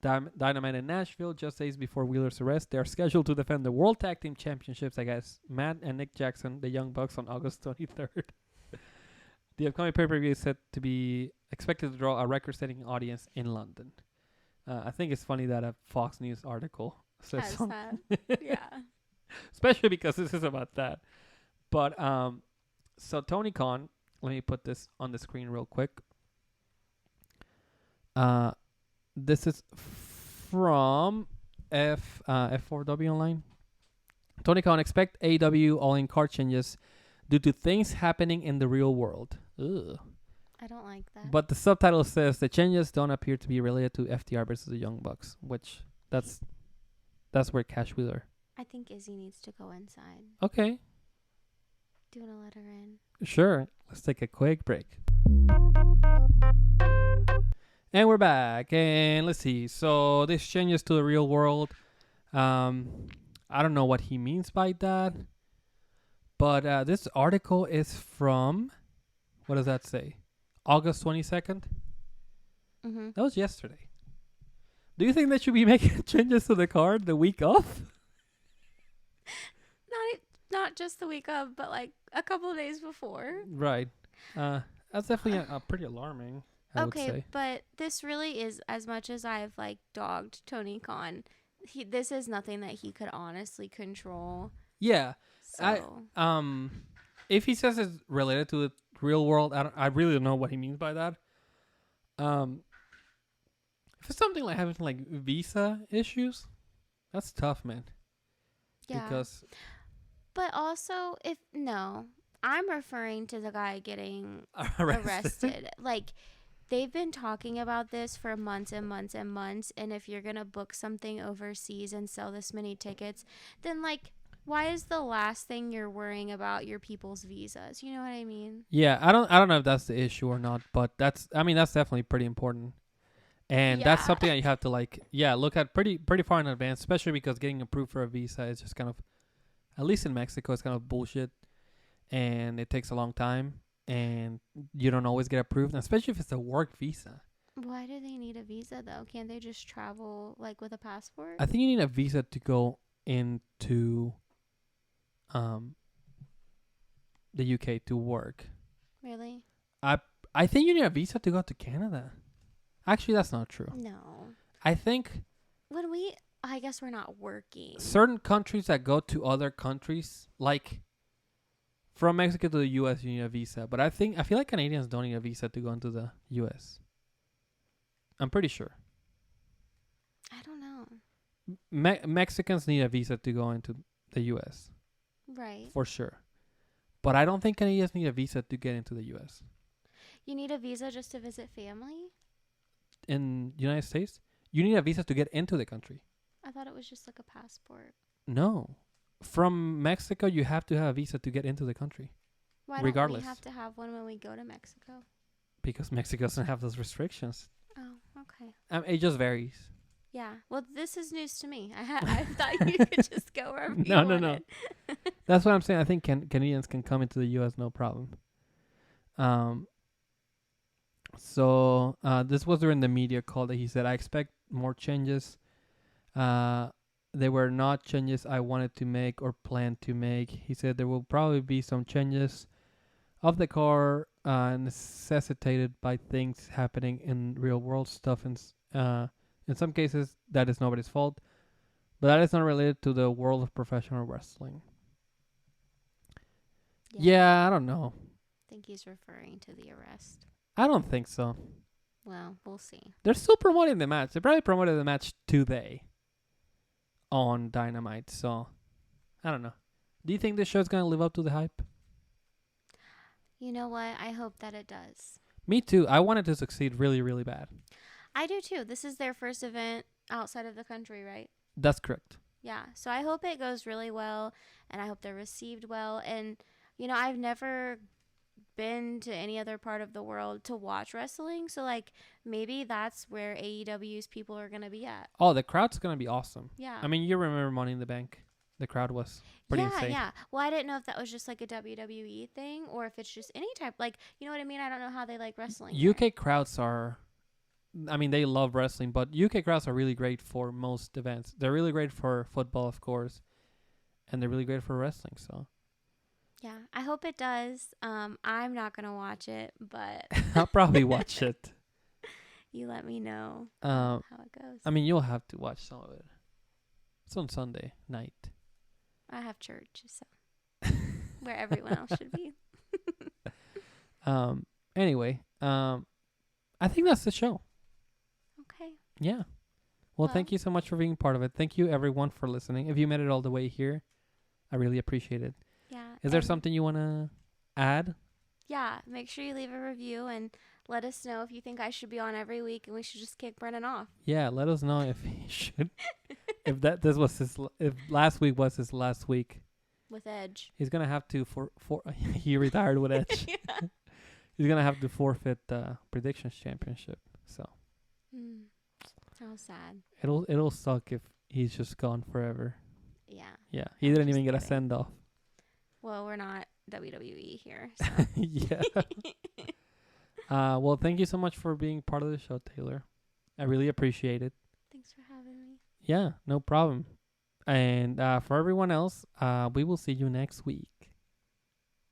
Dynamite in Nashville just days before Wheeler's arrest. They are scheduled to defend the World Tag Team Championships against Matt and Nick Jackson, the Young Bucks, on August 23rd. The upcoming pay-per-view is set to be expected to draw a record-setting audience in London. I think it's funny that a Fox News article says that. Yeah. Especially because this is about that. But so Tony Khan, let me put this on the screen real quick. This is from F4W Online. Tony Khan, expect AEW All In card changes due to things happening in the real world. Ugh. I don't like that. But the subtitle says the changes don't appear to be related to FTR versus the Young Bucks, which that's where Cash Wheeler. I think Izzy needs to go inside. Okay. Do you want to let her in? Sure. Let's take a quick break. And we're back. And let's see. So this changes to the real world. I don't know what he means by that. But this article is from, what does that say? August 22nd? Mm-hmm. That was yesterday. Do you think they should be making changes to the card the week of? Not just the week of, but like a couple of days before. Right. That's definitely pretty alarming, I would say. But this really is, as much as I've like dogged Tony Khan, this is nothing that he could honestly control. Yeah. So. If he says it's related to the real world, I really don't know what he means by that. If it's something like having like visa issues, that's tough, man. Yeah. But also, I'm referring to the guy getting arrested. Like, they've been talking about this for months and months and months. And if you're going to book something overseas and sell this many tickets, then, like, why is the last thing you're worrying about your people's visas? You know what I mean? Yeah, I don't know if that's the issue or not, but that's definitely pretty important. And that's something that you have to look at pretty far in advance, especially because getting approved for a visa is just kind of, at least in Mexico, it's kind of bullshit. And it takes a long time. And you don't always get approved, especially if it's a work visa. Why do they need a visa, though? Can't they just travel, like, with a passport? I think you need a visa to go into the UK to work. Really? I think you need a visa to go to Canada. Actually, that's not true. No. I think I guess we're not working. Certain countries that go to other countries, like from Mexico to the US, you need a visa. But I feel like Canadians don't need a visa to go into the US. I'm pretty sure. I don't know. Mexicans need a visa to go into the US. Right. For sure. But I don't think Canadians need a visa to get into the US. You need a visa just to visit family? In the United States, you need a visa to get into the country. I thought it was just like a passport. No. From Mexico, you have to have a visa to get into the country. Why regardless. don't we have to have one when we go to Mexico? Because Mexico doesn't have those restrictions. Oh, okay. It just varies. Yeah. Well, this is news to me. I thought you could just go wherever you wanted. No. That's what I'm saying. I think Canadians can come into the U.S. no problem. So this was during the media call that he said, I expect more changes. They were not changes I wanted to make or planned to make. He said there will probably be some changes of the car necessitated by things happening in real world stuff. In some cases, that is nobody's fault. But that is not related to the world of professional wrestling. Yeah, I don't know. I think he's referring to the arrest. I don't think so. Well, we'll see. They're still promoting the match. They probably promoted the match today on Dynamite. So, I don't know. Do you think this show's going to live up to the hype? You know what? I hope that it does. Me too. I want it to succeed really, really bad. I do too. This is their first event outside of the country, right? That's correct. Yeah. So I hope it goes really well, and I hope they're received well. And, you know, I've never been to any other part of the world to watch wrestling. So, like, maybe that's where AEW's people are going to be at. Oh, the crowd's going to be awesome. Yeah. I mean, you remember Money in the Bank. The crowd was pretty insane. Yeah. Well, I didn't know if that was just like a WWE thing or if it's just any type. Like, you know what I mean? I don't know how they like wrestling. UK crowds are I mean, they love wrestling, but UK crowds are really great for most events. They're really great for football, of course, and they're really great for wrestling. So Yeah, I hope it does. I'm not gonna watch it, but I'll probably watch it. you let me know Um, how it goes. I mean, you'll have to watch some of it. It's on Sunday night. I have church, so where everyone else should be. Anyway, I think that's the show. Okay. Yeah. Well, thank you so much for being part of it. Thank you, everyone, for listening. If you made it all the way here, I really appreciate it. Yeah. Is there something you want to add? Yeah. Make sure you leave a review and let us know if you think I should be on every week and we should just kick Brennan off. Yeah, let us know if he should. If last week was his last week with Edge, he's gonna have to he retired with Edge. Yeah. He's gonna have to forfeit the predictions championship. So how sad. It'll suck if he's just gone forever. Yeah. Yeah, he didn't even get a send off. Well, we're not WWE here. So. Yeah. Well, thank you so much for being part of the show, Taylor. I really appreciate it. Thanks for having me. Yeah, no problem. And for everyone else, we will see you next week.